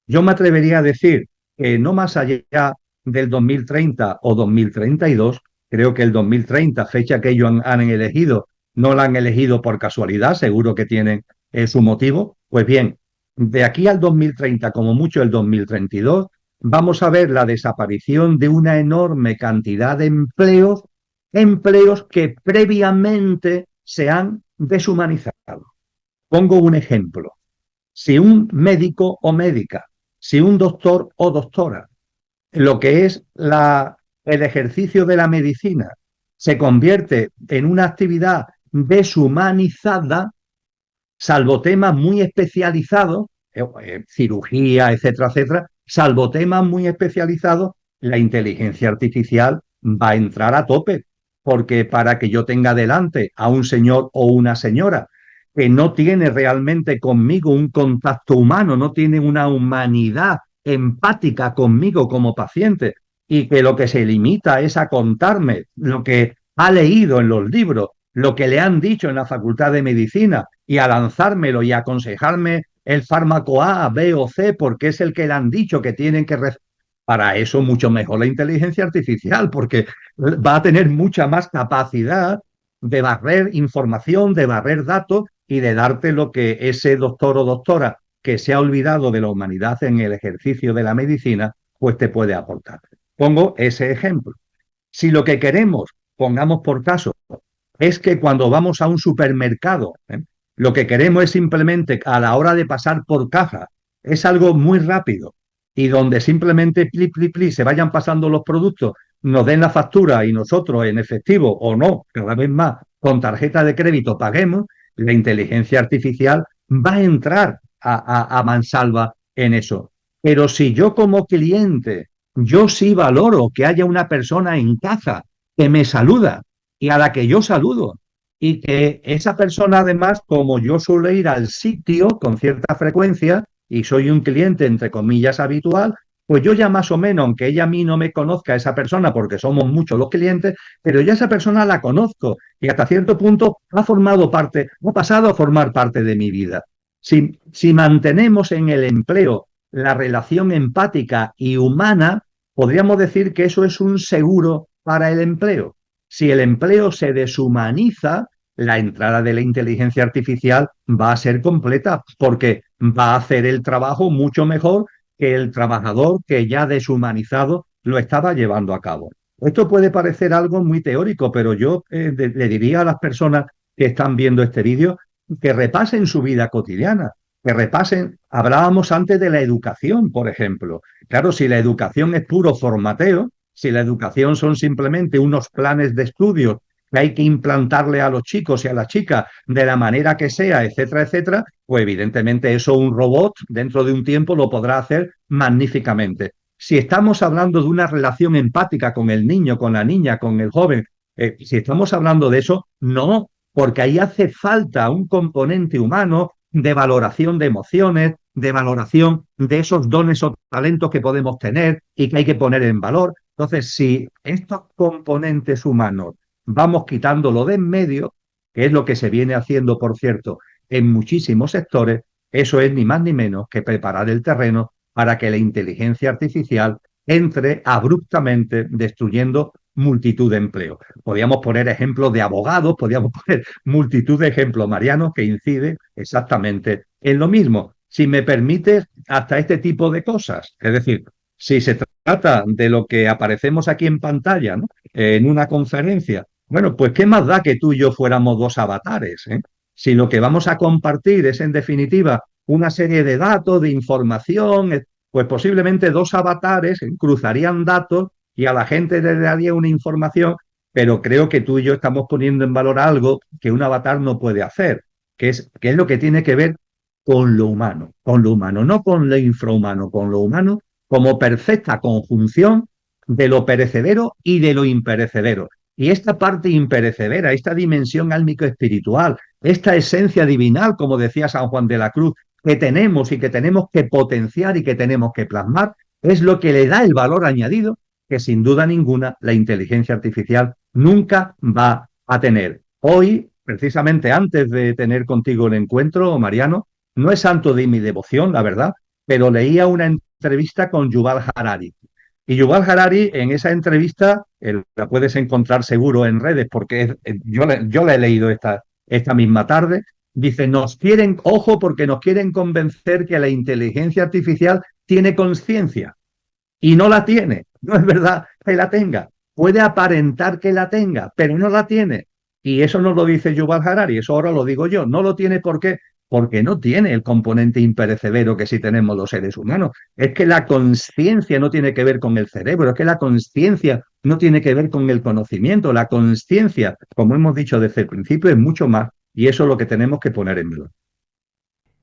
Yo me atrevería a decir que no más allá del 2030 o 2032, creo que el 2030, fecha que ellos han elegido, no la han elegido por casualidad, seguro que tienen su motivo. Pues bien, de aquí al 2030, como mucho el 2032, vamos a ver la desaparición de una enorme cantidad de empleos que previamente se han deshumanizado. Pongo un ejemplo. Si un médico o médica, si un doctor o doctora, lo que es el ejercicio de la medicina se convierte en una actividad deshumanizada, salvo temas muy especializados, cirugía, etcétera, etcétera, salvo temas muy especializados, la inteligencia artificial va a entrar a tope, porque para que yo tenga delante a un señor o una señora que no tiene realmente conmigo un contacto humano, no tiene una humanidad empática conmigo como paciente y que lo que se limita es a contarme lo que ha leído en los libros, lo que le han dicho en la Facultad de Medicina y a lanzármelo y a aconsejarme el fármaco A, B o C porque es el que le han dicho que tienen que... Para eso mucho mejor la inteligencia artificial porque va a tener mucha más capacidad de barrer información, de barrer datos y de darte lo que ese doctor o doctora que se ha olvidado de la humanidad en el ejercicio de la medicina, pues te puede aportar. Pongo ese ejemplo. Si lo que queremos, pongamos por caso, es que cuando vamos a un supermercado, lo que queremos es simplemente a la hora de pasar por caja, es algo muy rápido y donde simplemente pli, se vayan pasando los productos, nos den la factura y nosotros en efectivo o no, cada vez más con tarjeta de crédito paguemos, la inteligencia artificial va a entrar a mansalva en eso. Pero si yo como cliente, yo sí valoro que haya una persona en casa que me saluda y a la que yo saludo y que esa persona además, como yo suelo ir al sitio con cierta frecuencia y soy un cliente entre comillas habitual, pues yo ya más o menos, aunque ella a mí no me conozca esa persona porque somos muchos los clientes, pero ya esa persona la conozco y hasta cierto punto ha formado parte, ha pasado a formar parte de mi vida. Si mantenemos en el empleo la relación empática y humana, podríamos decir que eso es un seguro para el empleo. Si el empleo se deshumaniza, la entrada de la inteligencia artificial va a ser completa porque va a hacer el trabajo mucho mejor que el trabajador que ya deshumanizado lo estaba llevando a cabo. Esto puede parecer algo muy teórico, pero yo le diría a las personas que están viendo este vídeo que repasen su vida cotidiana, que repasen, hablábamos antes de la educación, por ejemplo. Claro, si la educación es puro formateo, si la educación son simplemente unos planes de estudio que hay que implantarle a los chicos y a las chicas de la manera que sea, etcétera, etcétera, pues evidentemente eso un robot dentro de un tiempo lo podrá hacer magníficamente. Si estamos hablando de una relación empática con el niño, con la niña, con el joven, si estamos hablando de eso, no, porque ahí hace falta un componente humano de valoración de emociones, de valoración de esos dones o talentos que podemos tener y que hay que poner en valor. Entonces, si estos componentes humanos vamos quitándolo de en medio, que es lo que se viene haciendo, por cierto, en muchísimos sectores, eso es ni más ni menos que preparar el terreno para que la inteligencia artificial entre abruptamente destruyendo multitud de empleos. Podríamos poner ejemplos de abogados, podríamos poner multitud de ejemplos, Mariano, que incide exactamente en lo mismo. Si me permites, hasta este tipo de cosas. Es decir, si se trata de lo que aparecemos aquí en pantalla, ¿no? En una conferencia, bueno, pues qué más da que tú y yo fuéramos dos avatares, ¿eh? Si lo que vamos a compartir es, en definitiva, una serie de datos, de información, pues posiblemente dos avatares cruzarían datos y a la gente le daría una información, pero creo que tú y yo estamos poniendo en valor algo que un avatar no puede hacer, que es lo que tiene que ver con lo humano, no con lo infrahumano, con lo humano como perfecta conjunción de lo perecedero y de lo imperecedero. Y esta parte imperecedera, esta dimensión álmico-espiritual, esta esencia divinal, como decía San Juan de la Cruz, que tenemos y que tenemos que potenciar y que tenemos que plasmar, es lo que le da el valor añadido que sin duda ninguna la inteligencia artificial nunca va a tener. Hoy, precisamente antes de tener contigo el encuentro, Mariano, no es santo de mi devoción, la verdad, pero leía una entrevista con Yuval Harari. Y Yuval Harari, en esa entrevista, la puedes encontrar seguro en redes, porque yo la he leído esta misma tarde, dice, ojo, porque nos quieren convencer que la inteligencia artificial tiene conciencia. Y no la tiene. No es verdad que la tenga. Puede aparentar que la tenga, pero no la tiene. Y eso no lo dice Yuval Harari, eso ahora lo digo yo. No lo tiene, ¿por qué? Porque no tiene el componente imperecedero que sí tenemos los seres humanos. Es que la conciencia no tiene que ver con el cerebro, es que la conciencia no tiene que ver con el conocimiento. La conciencia, como hemos dicho desde el principio, es mucho más. Y eso es lo que tenemos que poner en valor.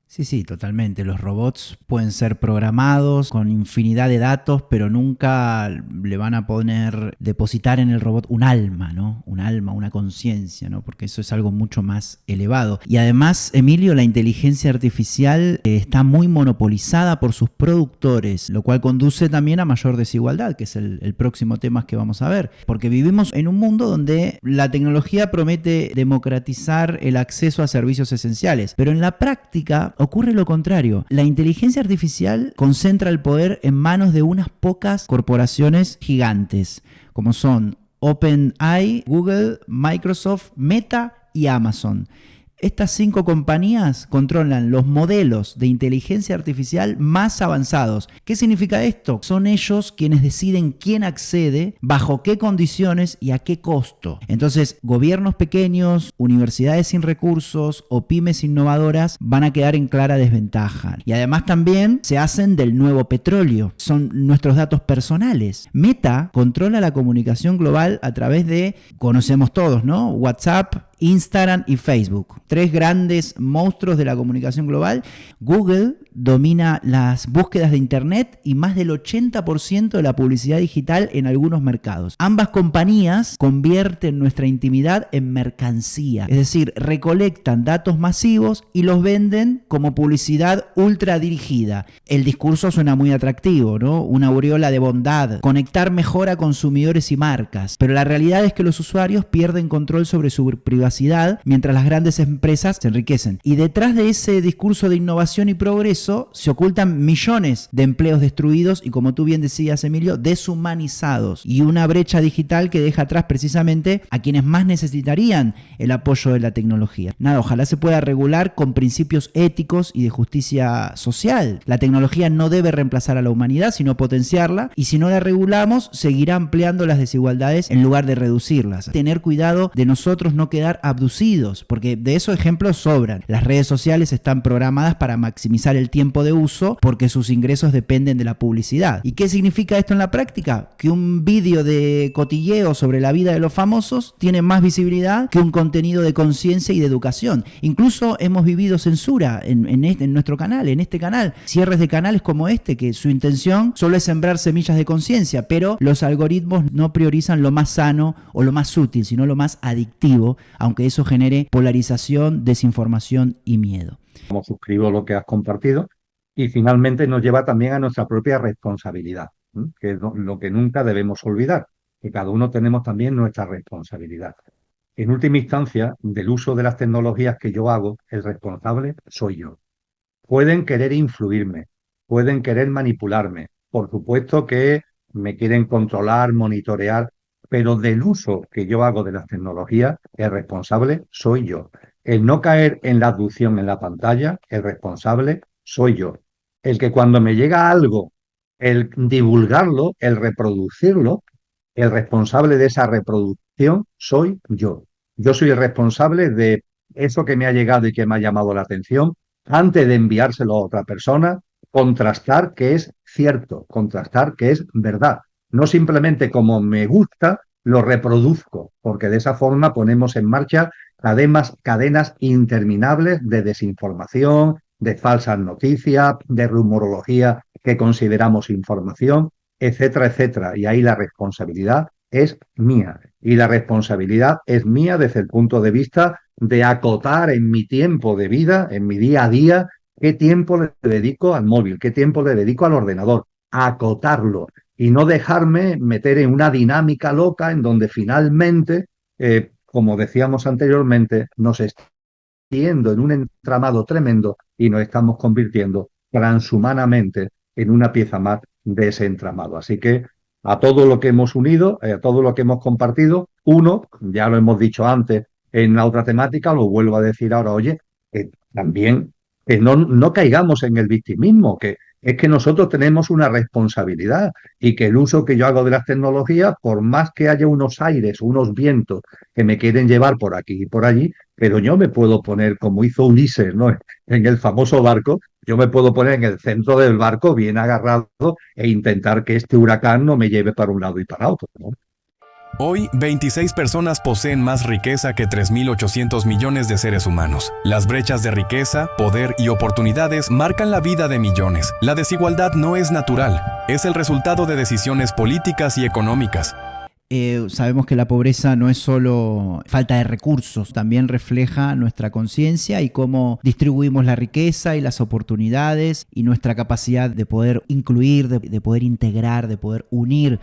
Sí, sí, totalmente. Los robots pueden ser programados con infinidad de datos, pero nunca le van a poner, depositar en el robot un alma, ¿no? Un alma, una conciencia, ¿no? Porque eso es algo mucho más elevado. Y además, Emilio, la inteligencia artificial está muy monopolizada por sus productores, lo cual conduce también a mayor desigualdad, que es el próximo tema que vamos a ver. Porque vivimos en un mundo donde la tecnología promete democratizar el acceso a servicios esenciales, pero en la práctica ocurre lo contrario. La inteligencia artificial concentra el poder en manos de unas pocas corporaciones gigantes, como son OpenAI, Google, Microsoft, Meta y Amazon. Estas 5 compañías controlan los modelos de inteligencia artificial más avanzados. ¿Qué significa esto? Son ellos quienes deciden quién accede, bajo qué condiciones y a qué costo. Entonces, gobiernos pequeños, universidades sin recursos o pymes innovadoras van a quedar en clara desventaja. Y además también se hacen del nuevo petróleo. Son nuestros datos personales. Meta controla la comunicación global a través de, conocemos todos, ¿no? WhatsApp, Instagram y Facebook. 3 grandes monstruos de la comunicación global. Google domina las búsquedas de Internet y más del 80% de la publicidad digital en algunos mercados. Ambas compañías convierten nuestra intimidad en mercancía, es decir, recolectan datos masivos y los venden como publicidad ultra dirigida. El discurso suena muy atractivo, ¿no? Una aureola de bondad, conectar mejor a consumidores y marcas, pero la realidad es que los usuarios pierden control sobre su privacidad mientras las grandes empresas se enriquecen. Y detrás de ese discurso de innovación y progreso se ocultan millones de empleos destruidos y, como tú bien decías, Emilio, deshumanizados, y una brecha digital que deja atrás precisamente a quienes más necesitarían el apoyo de la tecnología. Nada, ojalá se pueda regular con principios éticos y de justicia social. La tecnología no debe reemplazar a la humanidad, sino potenciarla, y si no la regulamos, seguirá ampliando las desigualdades en lugar de reducirlas. Tener cuidado de nosotros no quedar abducidos, porque de esos ejemplos sobran. Las redes sociales están programadas para maximizar el tiempo de uso porque sus ingresos dependen de la publicidad. ¿Y qué significa esto en la práctica? Que un vídeo de cotilleo sobre la vida de los famosos tiene más visibilidad que un contenido de conciencia y de educación. Incluso hemos vivido censura en nuestro canal, en este canal. Cierres de canales como este, que su intención solo es sembrar semillas de conciencia, pero los algoritmos no priorizan lo más sano o lo más útil, sino lo más adictivo, aunque eso genere polarización, desinformación y miedo. Como suscribo lo que has compartido, y finalmente nos lleva también a nuestra propia responsabilidad, ¿sí? Que es lo que nunca debemos olvidar, que cada uno tenemos también nuestra responsabilidad. En última instancia, del uso de las tecnologías que yo hago, el responsable soy yo. Pueden querer influirme, pueden querer manipularme, por supuesto que me quieren controlar, monitorear, pero del uso que yo hago de las tecnologías, el responsable soy yo. El no caer en la abducción en la pantalla, el responsable soy yo. El que cuando me llega algo, el divulgarlo, el reproducirlo, el responsable de esa reproducción soy yo. Yo soy el responsable de eso que me ha llegado y que me ha llamado la atención. Antes de enviárselo a otra persona, contrastar que es cierto, contrastar que es verdad. No simplemente como me gusta, lo reproduzco, porque de esa forma ponemos en marcha cadenas interminables de desinformación, de falsas noticias, de rumorología que consideramos información, etcétera, etcétera. Y ahí la responsabilidad es mía. Y la responsabilidad es mía desde el punto de vista de acotar en mi tiempo de vida, en mi día a día, qué tiempo le dedico al móvil, qué tiempo le dedico al ordenador, acotarlo y no dejarme meter en una dinámica loca en donde finalmente, como decíamos anteriormente, nos yendo en un entramado tremendo y nos estamos convirtiendo transhumanamente en una pieza más de ese entramado. Así que a todo lo que hemos unido, a todo lo que hemos compartido, uno, ya lo hemos dicho antes en la otra temática, lo vuelvo a decir ahora, oye, también que no caigamos en el victimismo, que es que nosotros tenemos una responsabilidad y que el uso que yo hago de las tecnologías, por más que haya unos aires, unos vientos que me quieren llevar por aquí y por allí, pero yo me puedo poner, como hizo Ulises, ¿no? En el famoso barco, yo me puedo poner en el centro del barco bien agarrado e intentar que este huracán no me lleve para un lado y para otro, ¿no? Hoy, 26 personas poseen más riqueza que 3.800 millones de seres humanos. Las brechas de riqueza, poder y oportunidades marcan la vida de millones. La desigualdad no es natural, es el resultado de decisiones políticas y económicas. Sabemos que la pobreza no es solo falta de recursos, también refleja nuestra conciencia y cómo distribuimos la riqueza y las oportunidades y nuestra capacidad de poder incluir, de poder integrar, de poder unir.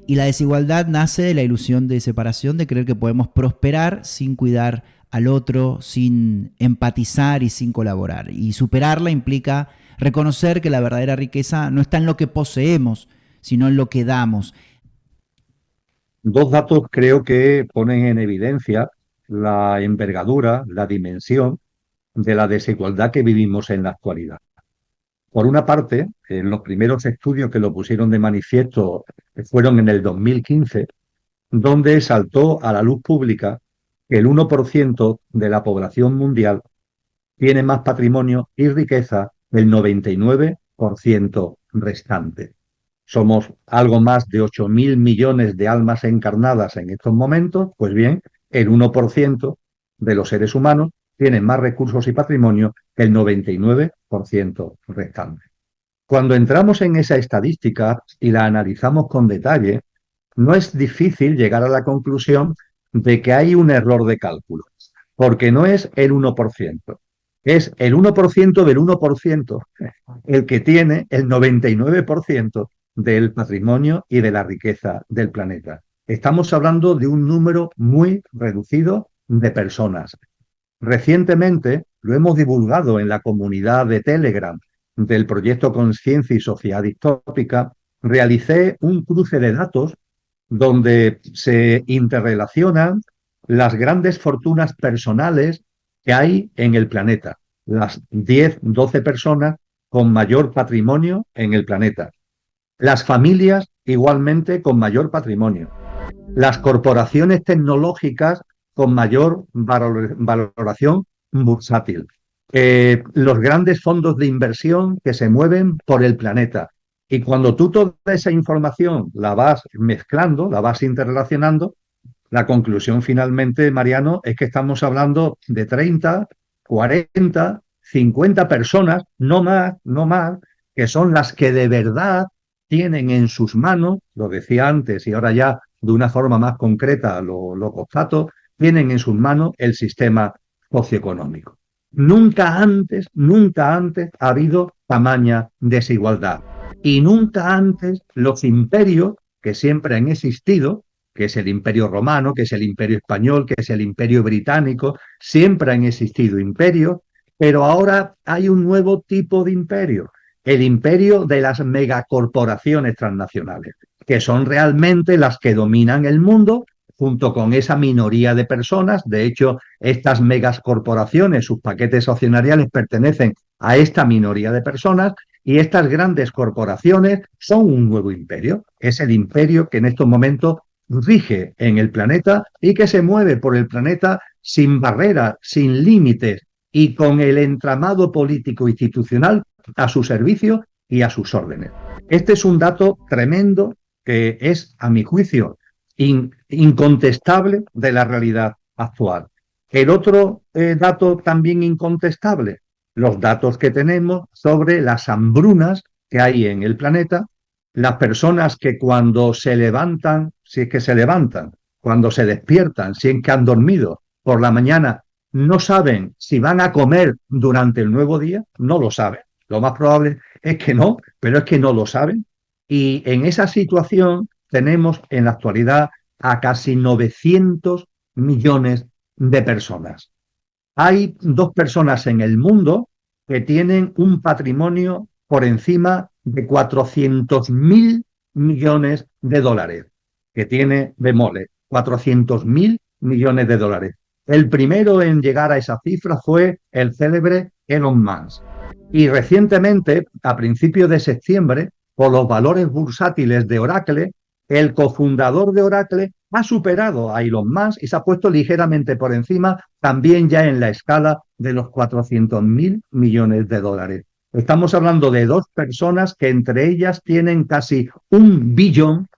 Y la desigualdad nace de la ilusión de separación, de creer que podemos prosperar sin cuidar al otro, sin empatizar y sin colaborar. Y superarla implica reconocer que la verdadera riqueza no está en lo que poseemos, sino en lo que damos. Dos datos creo que ponen en evidencia la envergadura, la dimensión de la desigualdad que vivimos en la actualidad. Por una parte, en los primeros estudios que lo pusieron de manifiesto fueron en el 2015, donde saltó a la luz pública que el 1% de la población mundial tiene más patrimonio y riqueza del 99% restante. Somos algo más de 8.000 millones de almas encarnadas en estos momentos, pues bien, el 1% de los seres humanos tienen más recursos y patrimonio que el 99% restante. Cuando entramos en esa estadística y la analizamos con detalle, no es difícil llegar a la conclusión de que hay un error de cálculo, porque no es el 1%, es el 1% del 1% el que tiene el 99% del patrimonio y de la riqueza del planeta. Estamos hablando de un número muy reducido de personas. Recientemente lo hemos divulgado en la comunidad de Telegram del proyecto Conciencia y Sociedad Distópica. Realicé un cruce de datos donde se interrelacionan las grandes fortunas personales que hay en el planeta, las 10, 12 personas con mayor patrimonio en el planeta. Las familias igualmente con mayor patrimonio. Las corporaciones tecnológicas con mayor valoración bursátil. Los grandes fondos de inversión que se mueven por el planeta. Y cuando tú toda esa información la vas mezclando, la vas interrelacionando, la conclusión finalmente, Mariano, es que estamos hablando de 30, 40, 50 personas, no más, que son las que de verdad tienen en sus manos, lo decía antes y ahora ya de una forma más concreta lo constato, tienen en sus manos el sistema socioeconómico. Nunca antes ha habido tamaña desigualdad. Y nunca antes los imperios que siempre han existido, que es el imperio romano, que es el imperio español, que es el imperio británico, siempre han existido imperios, pero ahora hay un nuevo tipo de imperio, el imperio de las megacorporaciones transnacionales, que son realmente las que dominan el mundo junto con esa minoría de personas. De hecho, estas megacorporaciones, sus paquetes accionariales pertenecen a esta minoría de personas y estas grandes corporaciones son un nuevo imperio. Es el imperio que en estos momentos rige en el planeta y que se mueve por el planeta sin barreras, sin límites y con el entramado político institucional a su servicio y a sus órdenes. Este es un dato tremendo que es, a mi juicio, incontestable de la realidad actual. El otro dato también incontestable, los datos que tenemos sobre las hambrunas que hay en el planeta, las personas que cuando se levantan, si es que se levantan, cuando se despiertan, si es que han dormido por la mañana, no saben si van a comer durante el nuevo día, no lo saben. Lo más probable es que no, pero es que no lo saben. Y en esa situación tenemos en la actualidad a casi 900 millones de personas. Hay 2 personas en el mundo que tienen un patrimonio por encima de 400.000 millones de dólares, que tiene bemoles, 400.000 millones de dólares. El primero en llegar a esa cifra fue el célebre Elon Musk. Y recientemente, a principios de septiembre, por los valores bursátiles de Oracle, el cofundador de Oracle ha superado a Elon Musk y se ha puesto ligeramente por encima, también ya en la escala de los 400.000 millones de dólares. Estamos hablando de 2 personas que entre ellas tienen casi 1 billón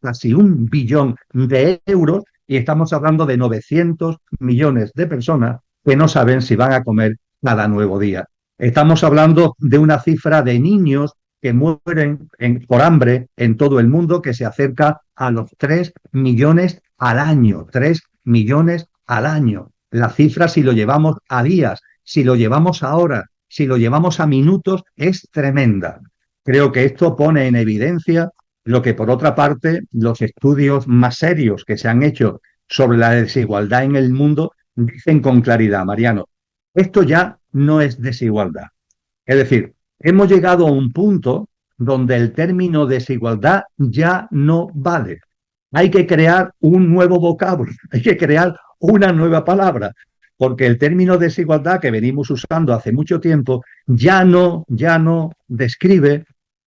de euros, y estamos hablando de 900 millones de personas que no saben si van a comer cada nuevo día. Estamos hablando de una cifra de niños que mueren por hambre en todo el mundo que se acerca a los 3 millones al año. 3 millones al año. La cifra, si lo llevamos a días, si lo llevamos a horas, si lo llevamos a minutos, es tremenda. Creo que esto pone en evidencia lo que, por otra parte, los estudios más serios que se han hecho sobre la desigualdad en el mundo dicen con claridad, Mariano. Esto ya no es desigualdad. Es decir, hemos llegado a un punto donde el término desigualdad ya no vale. Hay que crear un nuevo vocablo, hay que crear una nueva palabra, porque el término desigualdad que venimos usando hace mucho tiempo ya no describe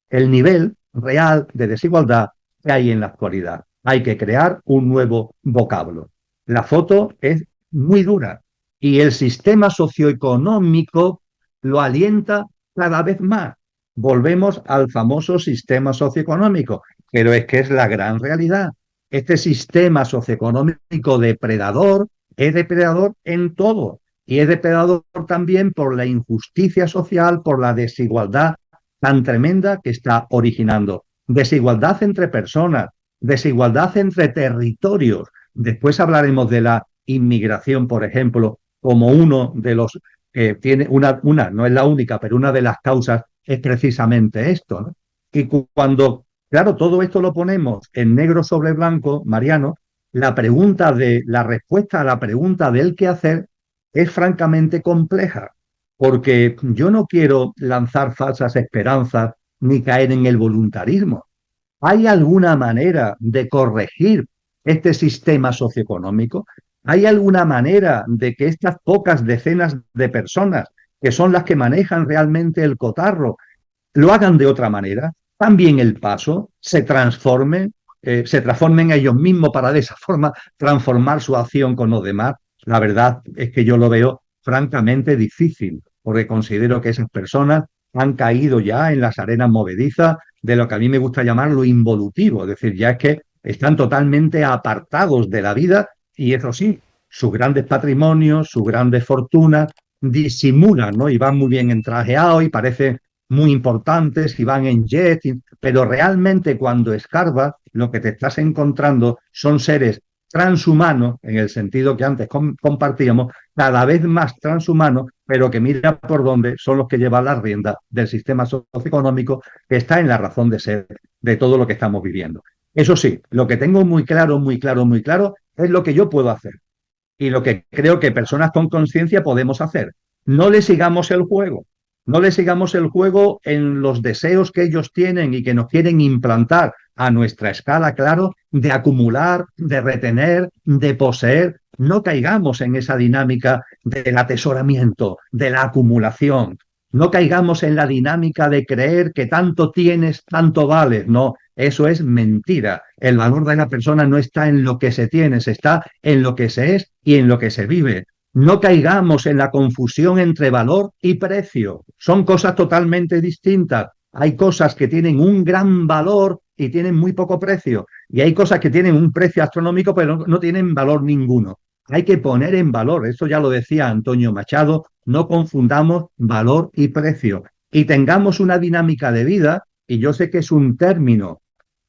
el nivel real de desigualdad que hay en la actualidad. Hay que crear un nuevo vocablo. La foto es muy dura y el sistema socioeconómico lo alienta cada vez más. Volvemos al famoso sistema socioeconómico, pero es que es la gran realidad. Este sistema socioeconómico depredador es depredador en todo y es depredador también por la injusticia social, por la desigualdad tan tremenda que está originando. Desigualdad entre personas, desigualdad entre territorios. Después hablaremos de la inmigración, por ejemplo, como uno de los que tiene una, no es la única, pero una de las causas es precisamente esto, ¿no? Y cuando, claro, todo esto lo ponemos en negro sobre blanco, Mariano, la respuesta a la pregunta del qué hacer es francamente compleja, porque yo no quiero lanzar falsas esperanzas ni caer en el voluntarismo. ¿Hay alguna manera de corregir este sistema socioeconómico? ¿Hay alguna manera de que estas pocas decenas de personas, que son las que manejan realmente el cotarro, lo hagan de otra manera? También el paso se transformen ellos mismos para de esa forma transformar su acción con los demás. La verdad es que yo lo veo francamente difícil, porque considero que esas personas han caído ya en las arenas movedizas de lo que a mí me gusta llamar lo involutivo, es decir, ya es que están totalmente apartados de la vida y eso sí, sus grandes patrimonios, sus grandes fortunas disimulan, ¿no? Y van muy bien entrajeados y parecen muy importantes y van en jet, pero realmente cuando escarbas lo que te estás encontrando son seres transhumanos, en el sentido que antes compartíamos, cada vez más transhumanos, pero que mira por dónde son los que llevan la rienda del sistema socioeconómico que está en la razón de ser de todo lo que estamos viviendo. Eso sí, lo que tengo muy claro es lo que yo puedo hacer y lo que creo que personas con conciencia podemos hacer. No le sigamos el juego. No le sigamos el juego en los deseos que ellos tienen y que nos quieren implantar a nuestra escala, claro, de acumular, de retener, de poseer. No caigamos en esa dinámica del atesoramiento, de la acumulación. No caigamos en la dinámica de creer que tanto tienes, tanto vales. No, eso es mentira. El valor de la persona no está en lo que se tiene, está en lo que se es y en lo que se vive. No caigamos en la confusión entre valor y precio. Son cosas totalmente distintas. Hay cosas que tienen un gran valor y tienen muy poco precio. Y hay cosas que tienen un precio astronómico, pero no tienen valor ninguno. Hay que poner en valor, eso ya lo decía Antonio Machado, no confundamos valor y precio. Y tengamos una dinámica de vida, y yo sé que es un término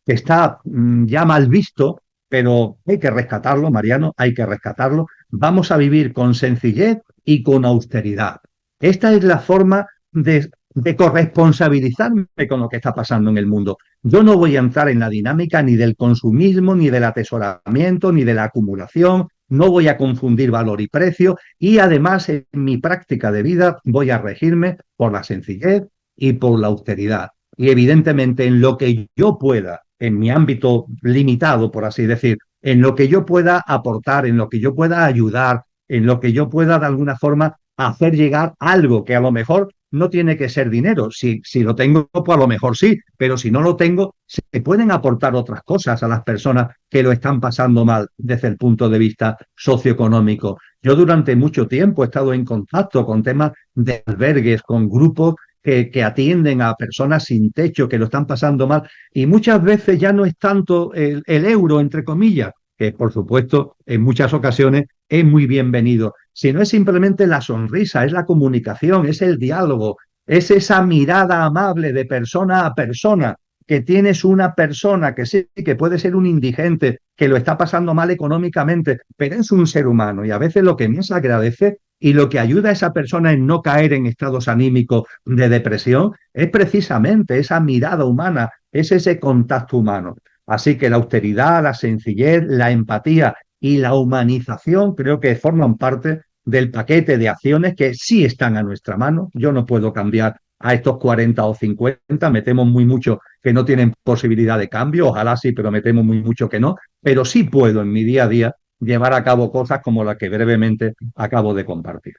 que está ya mal visto, pero hay que rescatarlo, Mariano, hay que rescatarlo. Vamos a vivir con sencillez y con austeridad. Esta es la forma de corresponsabilizarme con lo que está pasando en el mundo. Yo no voy a entrar en la dinámica ni del consumismo, ni del atesoramiento, ni de la acumulación. No voy a confundir valor y precio y además en mi práctica de vida voy a regirme por la sencillez y por la austeridad. Y evidentemente en lo que yo pueda, en mi ámbito limitado, por así decir, en lo que yo pueda aportar, en lo que yo pueda ayudar, en lo que yo pueda de alguna forma hacer llegar algo que a lo mejor no tiene que ser dinero. Si lo tengo, pues a lo mejor sí, pero si no lo tengo, se pueden aportar otras cosas a las personas que lo están pasando mal desde el punto de vista socioeconómico. Yo durante mucho tiempo he estado en contacto con temas de albergues, con grupos que atienden a personas sin techo, que lo están pasando mal, y muchas veces ya no es tanto el euro, entre comillas, que por supuesto en muchas ocasiones es muy bienvenido, sino es simplemente la sonrisa, es la comunicación, es el diálogo, es esa mirada amable de persona a persona, que tienes una persona que sí, que puede ser un indigente, que lo está pasando mal económicamente, pero es un ser humano y a veces lo que más agradece y lo que ayuda a esa persona en no caer en estados anímicos de depresión es precisamente esa mirada humana, es ese contacto humano. Así que la austeridad, la sencillez, la empatía y la humanización creo que forman parte del paquete de acciones que sí están a nuestra mano. Yo no puedo cambiar a estos 40 o 50, me temo muy mucho que no tienen posibilidad de cambio, ojalá sí, pero me temo muy mucho que no, pero sí puedo en mi día a día llevar a cabo cosas como las que brevemente acabo de compartir.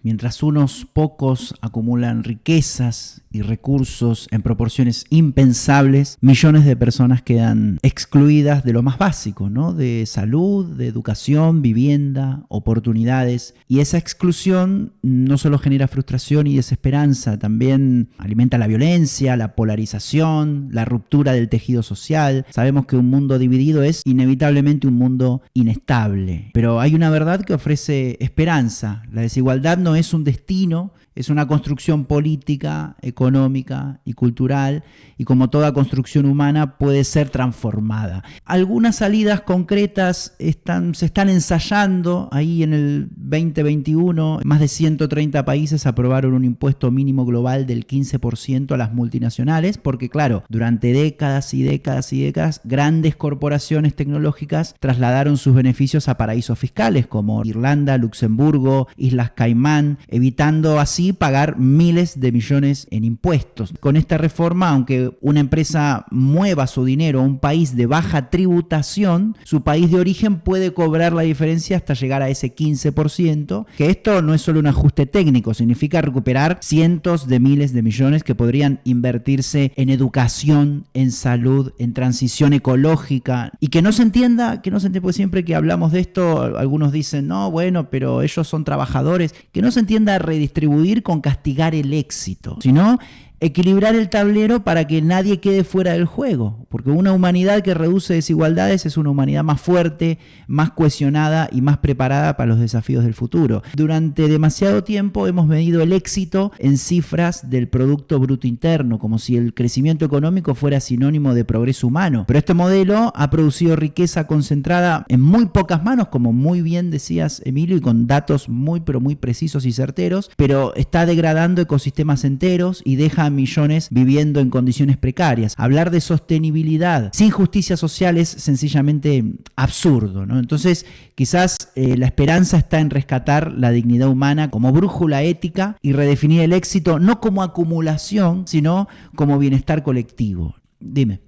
Mientras unos pocos acumulan riquezas y recursos en proporciones impensables, millones de personas quedan excluidas de lo más básico, ¿no? De salud, de educación, vivienda, oportunidades. Y esa exclusión no solo genera frustración y desesperanza, también alimenta la violencia, la polarización, la ruptura del tejido social. Sabemos que un mundo dividido es inevitablemente un mundo inestable. Pero hay una verdad que ofrece esperanza. La desigualdad no es un destino, es una construcción política, económica y cultural, y como toda construcción humana puede ser transformada. Algunas salidas concretas se están ensayando. Ahí en el 2021, más de 130 países aprobaron un impuesto mínimo global del 15% a las multinacionales, porque claro, durante décadas y décadas y décadas, grandes corporaciones tecnológicas trasladaron sus beneficios a paraísos fiscales como Irlanda, Luxemburgo, Islas Caimán, evitando así pagar miles de millones en impuestos. Con esta reforma, aunque una empresa mueva su dinero a un país de baja tributación, su país de origen puede cobrar la diferencia hasta llegar a ese 15%, que esto no es solo un ajuste técnico, significa recuperar cientos de miles de millones que podrían invertirse en educación, en salud, en transición ecológica, y que no se entienda, porque siempre que hablamos de esto, algunos dicen, no, bueno, pero ellos son trabajadores, que no se entienda redistribuir con castigar el éxito, sino equilibrar el tablero para que nadie quede fuera del juego, porque una humanidad que reduce desigualdades es una humanidad más fuerte, más cohesionada y más preparada para los desafíos del futuro. Durante demasiado tiempo hemos medido el éxito en cifras del Producto Bruto Interno, como si el crecimiento económico fuera sinónimo de progreso humano, pero este modelo ha producido riqueza concentrada en muy pocas manos, como muy bien decías, Emilio, y con datos muy pero muy precisos y certeros, pero está degradando ecosistemas enteros y deja a millones viviendo en condiciones precarias. Hablar de sostenibilidad sin justicia social es sencillamente absurdo, ¿no? Entonces, quizás la esperanza está en rescatar la dignidad humana como brújula ética y redefinir el éxito no como acumulación, sino como bienestar colectivo. Dime.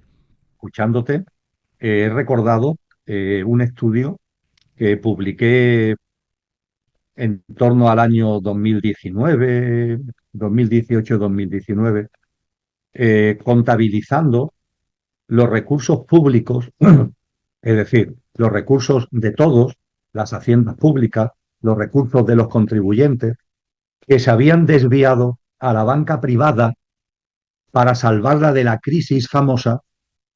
Escuchándote, he recordado un estudio que publiqué en torno al año 2019, 2018-2019, contabilizando los recursos públicos, es decir, los recursos de todos, las haciendas públicas, los recursos de los contribuyentes, que se habían desviado a la banca privada para salvarla de la crisis famosa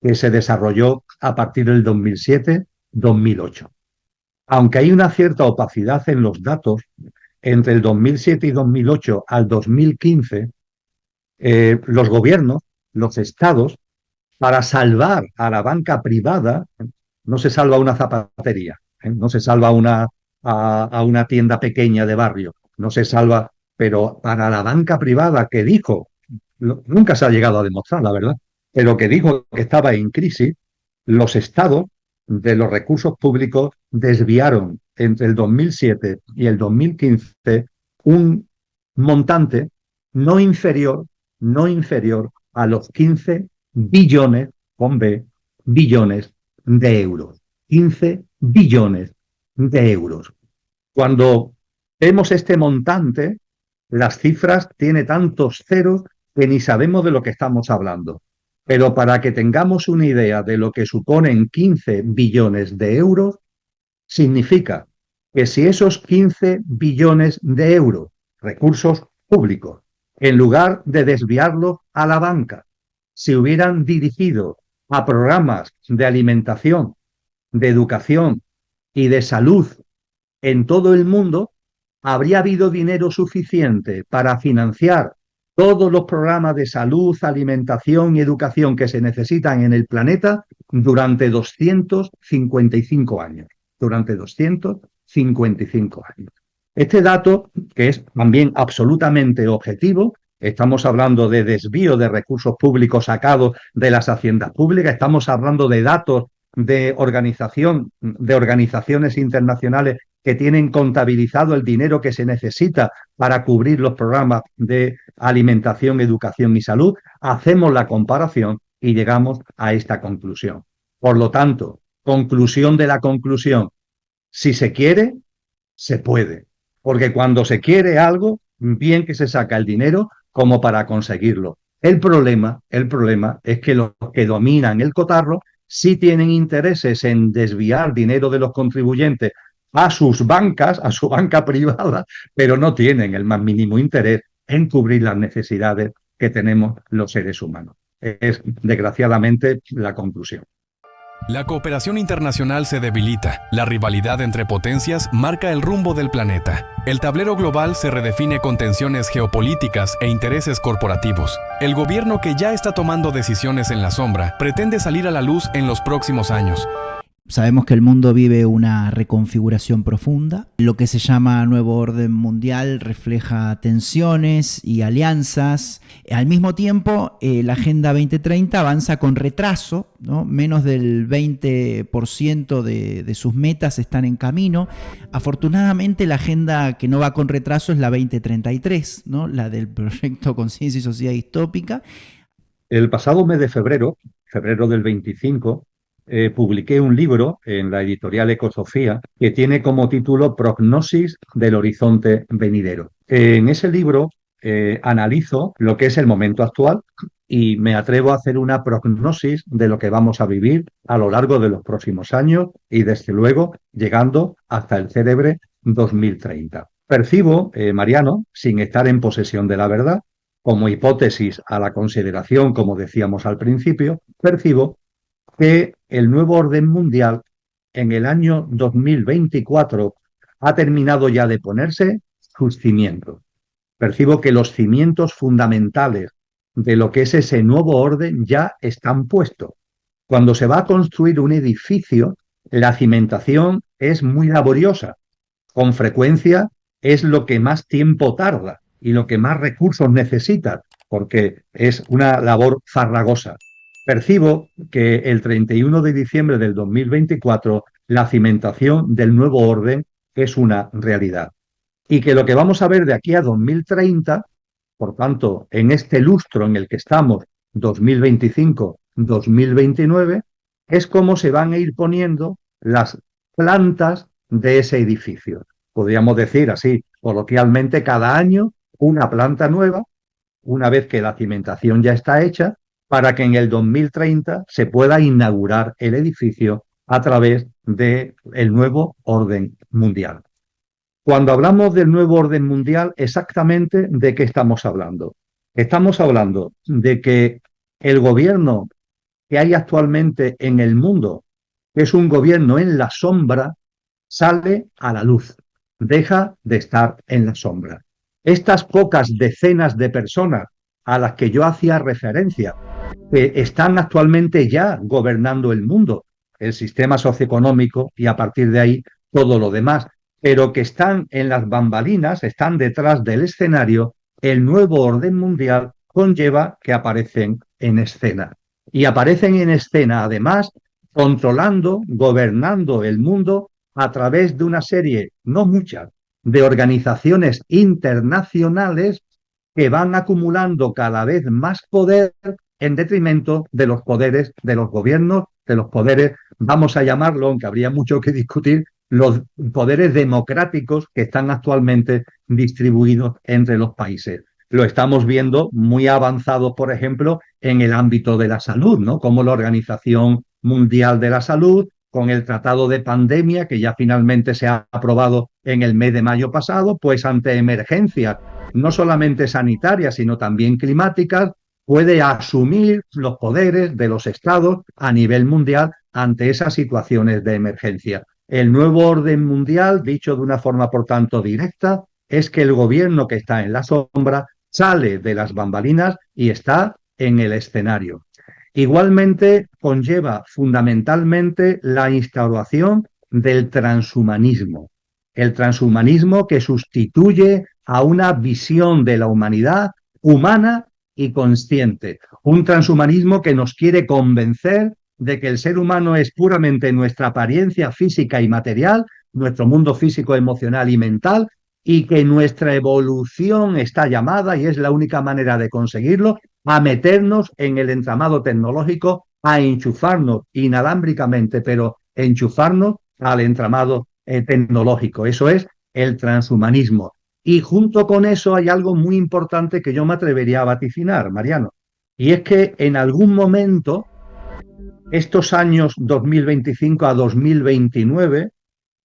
que se desarrolló a partir del 2007-2008. Aunque hay una cierta opacidad en los datos, entre el 2007 y 2008 al 2015, los gobiernos, los estados, para salvar a la banca privada, no se salva una zapatería, no se salva a una tienda pequeña de barrio, no se salva, pero para la banca privada que dijo, nunca se ha llegado a demostrar, la verdad, pero que dijo que estaba en crisis, los estados de los recursos públicos desviaron entre el 2007 y el 2015 un montante no inferior, no inferior a los 15 billones, con B, billones de euros. 15 billones de euros. Cuando vemos este montante, las cifras tienen tantos ceros que ni sabemos de lo que estamos hablando. Pero para que tengamos una idea de lo que suponen 15 billones de euros, significa que si esos 15 billones de euros, recursos públicos, en lugar de desviarlos a la banca, se hubieran dirigido a programas de alimentación, de educación y de salud en todo el mundo, habría habido dinero suficiente para financiar todos los programas de salud, alimentación y educación que se necesitan en el planeta durante 255 años. Durante 255 años. Este dato, que es también absolutamente objetivo, estamos hablando de desvío de recursos públicos sacados de las haciendas públicas, estamos hablando de datos de organizaciones internacionales que tienen contabilizado el dinero que se necesita para cubrir los programas de alimentación, educación y salud, hacemos la comparación y llegamos a esta conclusión. Por lo tanto, conclusión de la conclusión, si se quiere, se puede. Porque cuando se quiere algo, bien que se saca el dinero como para conseguirlo. El problema es que los que dominan el cotarro sí tienen intereses en desviar dinero de los contribuyentes a sus bancas, a su banca privada, pero no tienen el más mínimo interés en cubrir las necesidades que tenemos los seres humanos. Es, desgraciadamente, la conclusión. La cooperación internacional se debilita, la rivalidad entre potencias marca el rumbo del planeta. El tablero global se redefine con tensiones geopolíticas e intereses corporativos. El gobierno que ya está tomando decisiones en la sombra pretende salir a la luz en los próximos años. Sabemos que el mundo vive una reconfiguración profunda. Lo que se llama nuevo orden mundial refleja tensiones y alianzas. Al mismo tiempo, la Agenda 2030 avanza con retraso, ¿no? Menos del 20% de sus metas están en camino. Afortunadamente, la agenda que no va con retraso es la 2033, ¿no? La del proyecto Conciencia y Sociedad Distópica. El pasado mes de febrero del 25, publiqué un libro en la editorial Ecosofía que tiene como título Prognosis del horizonte venidero. En ese libro analizo lo que es el momento actual y me atrevo a hacer una prognosis de lo que vamos a vivir a lo largo de los próximos años y, desde luego, llegando hasta el célebre 2030. Percibo, Mariano, sin estar en posesión de la verdad, como hipótesis a la consideración, como decíamos al principio, percibo que el nuevo orden mundial en el año 2024 ha terminado ya de ponerse sus cimientos. Percibo que los cimientos fundamentales de lo que es ese nuevo orden ya están puestos. Cuando se va a construir un edificio, la cimentación es muy laboriosa. Con frecuencia es lo que más tiempo tarda y lo que más recursos necesita, porque es una labor farragosa. Percibo que el 31 de diciembre del 2024 la cimentación del nuevo orden es una realidad. Y que lo que vamos a ver de aquí a 2030, por tanto, en este lustro en el que estamos, 2025-2029, es cómo se van a ir poniendo las plantas de ese edificio. Podríamos decir así, coloquialmente, cada año una planta nueva, una vez que la cimentación ya está hecha, para que en el 2030 se pueda inaugurar el edificio a través del nuevo orden mundial. Cuando hablamos del nuevo orden mundial, exactamente ¿de qué estamos hablando? Estamos hablando de que el gobierno que hay actualmente en el mundo, que es un gobierno en la sombra, sale a la luz, deja de estar en la sombra. Estas pocas decenas de personas a las que yo hacía referencia, que están actualmente ya gobernando el mundo, el sistema socioeconómico y a partir de ahí todo lo demás, pero que están en las bambalinas, están detrás del escenario, el nuevo orden mundial conlleva que aparecen en escena. Y aparecen en escena, además, controlando, gobernando el mundo a través de una serie, no muchas, de organizaciones internacionales que van acumulando cada vez más poder en detrimento de los poderes de los gobiernos, de los poderes, vamos a llamarlo, aunque habría mucho que discutir, los poderes democráticos que están actualmente distribuidos entre los países. Lo estamos viendo muy avanzado, por ejemplo, en el ámbito de la salud, ¿no? Como la Organización Mundial de la Salud, con el tratado de pandemia que ya finalmente se ha aprobado en el mes de mayo pasado, pues ante emergencias no solamente sanitarias, sino también climáticas, puede asumir los poderes de los estados a nivel mundial ante esas situaciones de emergencia. El nuevo orden mundial, dicho de una forma por tanto directa, es que el gobierno que está en la sombra sale de las bambalinas y está en el escenario. Igualmente conlleva fundamentalmente la instauración del transhumanismo. El transhumanismo que sustituye a una visión de la humanidad humana y consciente. Un transhumanismo que nos quiere convencer de que el ser humano es puramente nuestra apariencia física y material, nuestro mundo físico, emocional y mental, y que nuestra evolución está llamada, y es la única manera de conseguirlo, a meternos en el entramado tecnológico, a enchufarnos inalámbricamente, pero enchufarnos al entramado tecnológico. Eso es el transhumanismo. Y junto con eso hay algo muy importante que yo me atrevería a vaticinar, Mariano, y es que en algún momento, estos años 2025 a 2029,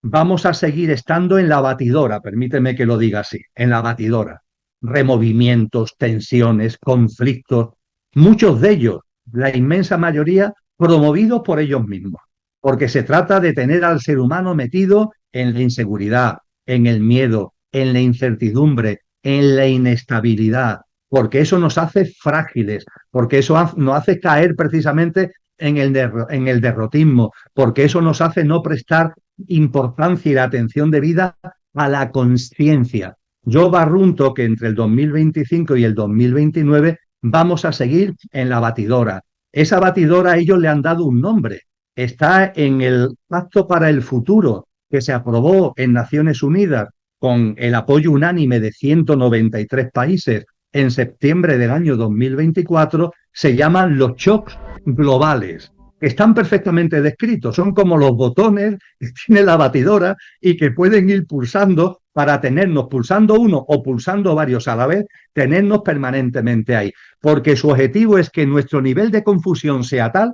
vamos a seguir estando en la batidora, permíteme que lo diga así, en la batidora. Removimientos, tensiones, conflictos, muchos de ellos, la inmensa mayoría, promovidos por ellos mismos, porque se trata de tener al ser humano metido en la inseguridad, en el miedo, en la incertidumbre, en la inestabilidad, porque eso nos hace frágiles, porque eso nos hace caer precisamente en el derrotismo, porque eso nos hace no prestar importancia y la atención debida a la conciencia. Yo barrunto que entre el 2025 y el 2029 vamos a seguir en la batidora. Esa batidora ellos le han dado un nombre. Está en el Pacto para el Futuro que se aprobó en Naciones Unidas con el apoyo unánime de 193 países en septiembre del año 2024, se llaman los shocks globales, que están perfectamente descritos. Son como los botones que tiene la batidora y que pueden ir pulsando para tenernos, pulsando uno o pulsando varios a la vez, tenernos permanentemente ahí. Porque su objetivo es que nuestro nivel de confusión sea tal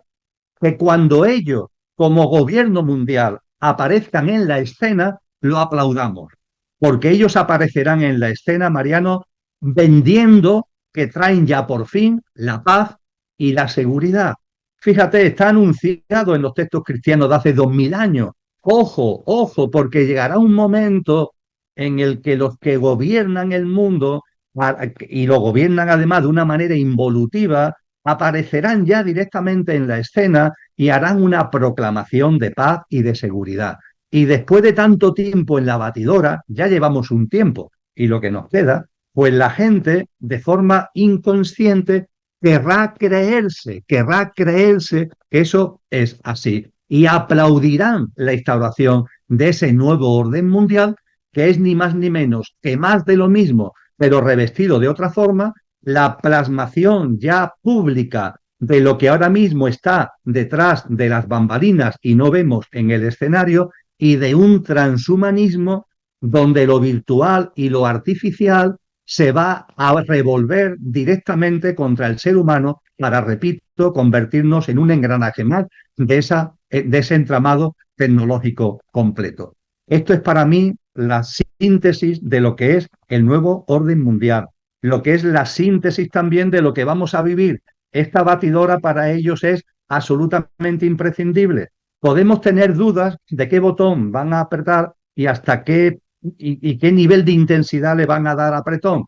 que cuando ellos, como gobierno mundial, aparezcan en la escena, lo aplaudamos. Porque ellos aparecerán en la escena, Mariano, vendiendo que traen ya por fin la paz y la seguridad. Fíjate, está anunciado en los textos cristianos de hace 2000 años. Ojo, ojo, porque llegará un momento en el que los que gobiernan el mundo, y lo gobiernan además de una manera involutiva, aparecerán ya directamente en la escena y harán una proclamación de paz y de seguridad. Y después de tanto tiempo en la batidora, ya llevamos un tiempo, y lo que nos queda, pues la gente, de forma inconsciente, querrá creerse que eso es así. Y aplaudirán la instauración de ese nuevo orden mundial, que es ni más ni menos que más de lo mismo, pero revestido de otra forma, la plasmación ya pública de lo que ahora mismo está detrás de las bambalinas y no vemos en el escenario, y de un transhumanismo donde lo virtual y lo artificial se va a revolver directamente contra el ser humano para, repito, convertirnos en un engranaje más de ese entramado tecnológico completo. Esto es para mí la síntesis de lo que es el nuevo orden mundial, lo que es la síntesis también de lo que vamos a vivir. Esta batidora para ellos es absolutamente imprescindible. Podemos tener dudas de qué botón van a apretar y hasta y qué nivel de intensidad le van a dar apretón.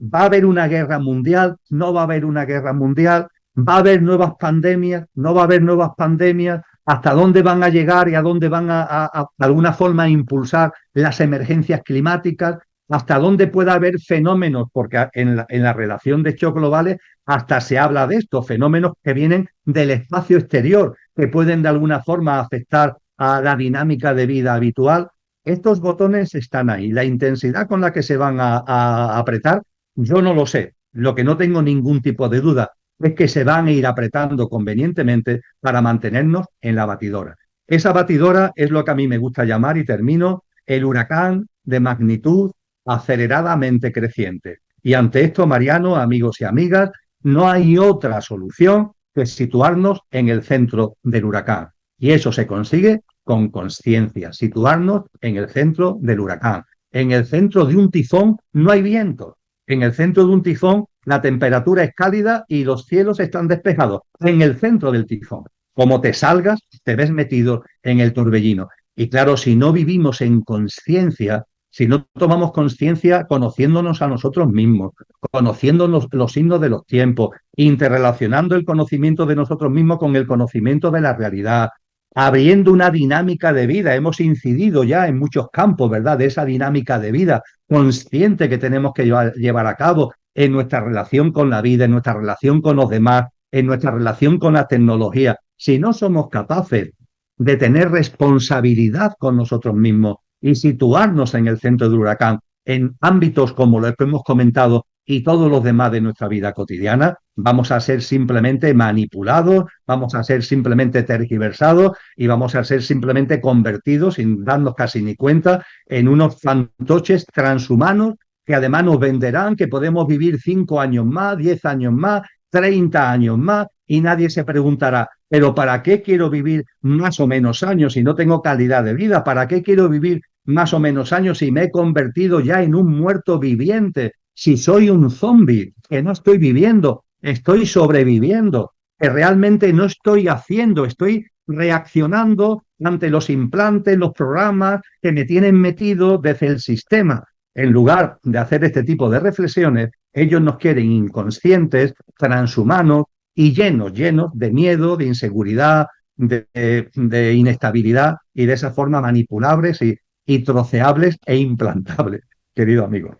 ¿Va a haber una guerra mundial? ¿No va a haber una guerra mundial? ¿Va a haber nuevas pandemias? ¿No va a haber nuevas pandemias? ¿Hasta dónde van a llegar y a dónde van de alguna forma, a impulsar las emergencias climáticas? ¿Hasta dónde puede haber fenómenos? Porque en la relación de hechos globales hasta se habla de esto, fenómenos que vienen del espacio exterior, que pueden de alguna forma afectar a la dinámica de vida habitual. Estos botones están ahí. La intensidad con la que se van a apretar, yo no lo sé. Lo que no tengo ningún tipo de duda es que se van a ir apretando convenientemente para mantenernos en la batidora. Esa batidora es lo que a mí me gusta llamar, y termino, el huracán de magnitud aceleradamente creciente. Y ante esto, Mariano, amigos y amigas, no hay otra solución que situarnos en el centro del huracán. Y eso se consigue con conciencia, situarnos en el centro del huracán. En el centro de un tifón no hay viento. En el centro de un tifón la temperatura es cálida y los cielos están despejados. En el centro del tifón. Como te salgas, te ves metido en el torbellino. Y claro, si no vivimos en conciencia, si no tomamos conciencia conociéndonos a nosotros mismos, conociendo los signos de los tiempos, interrelacionando el conocimiento de nosotros mismos con el conocimiento de la realidad, abriendo una dinámica de vida. Hemos incidido ya en muchos campos, ¿verdad?, de esa dinámica de vida consciente que tenemos que llevar a cabo en nuestra relación con la vida, en nuestra relación con los demás, en nuestra relación con la tecnología. Si no somos capaces de tener responsabilidad con nosotros mismos y situarnos en el centro del huracán, en ámbitos como los que hemos comentado y todos los demás de nuestra vida cotidiana, vamos a ser simplemente manipulados, vamos a ser simplemente tergiversados y vamos a ser simplemente convertidos, sin darnos casi ni cuenta, en unos fantoches transhumanos que además nos venderán que podemos vivir 5 años más, 10 años más, 30 años más, y nadie se preguntará, ¿pero para qué quiero vivir más o menos años si no tengo calidad de vida? ¿Para qué quiero vivir más o menos años si me he convertido ya en un muerto viviente? Si soy un zombie, que no estoy viviendo, estoy sobreviviendo, que realmente no estoy haciendo, estoy reaccionando ante los implantes, los programas que me tienen metido desde el sistema. En lugar de hacer este tipo de reflexiones, ellos nos quieren inconscientes, transhumanos y llenos de miedo, de inseguridad, de inestabilidad y de esa forma manipulables y troceables e implantables, querido amigo.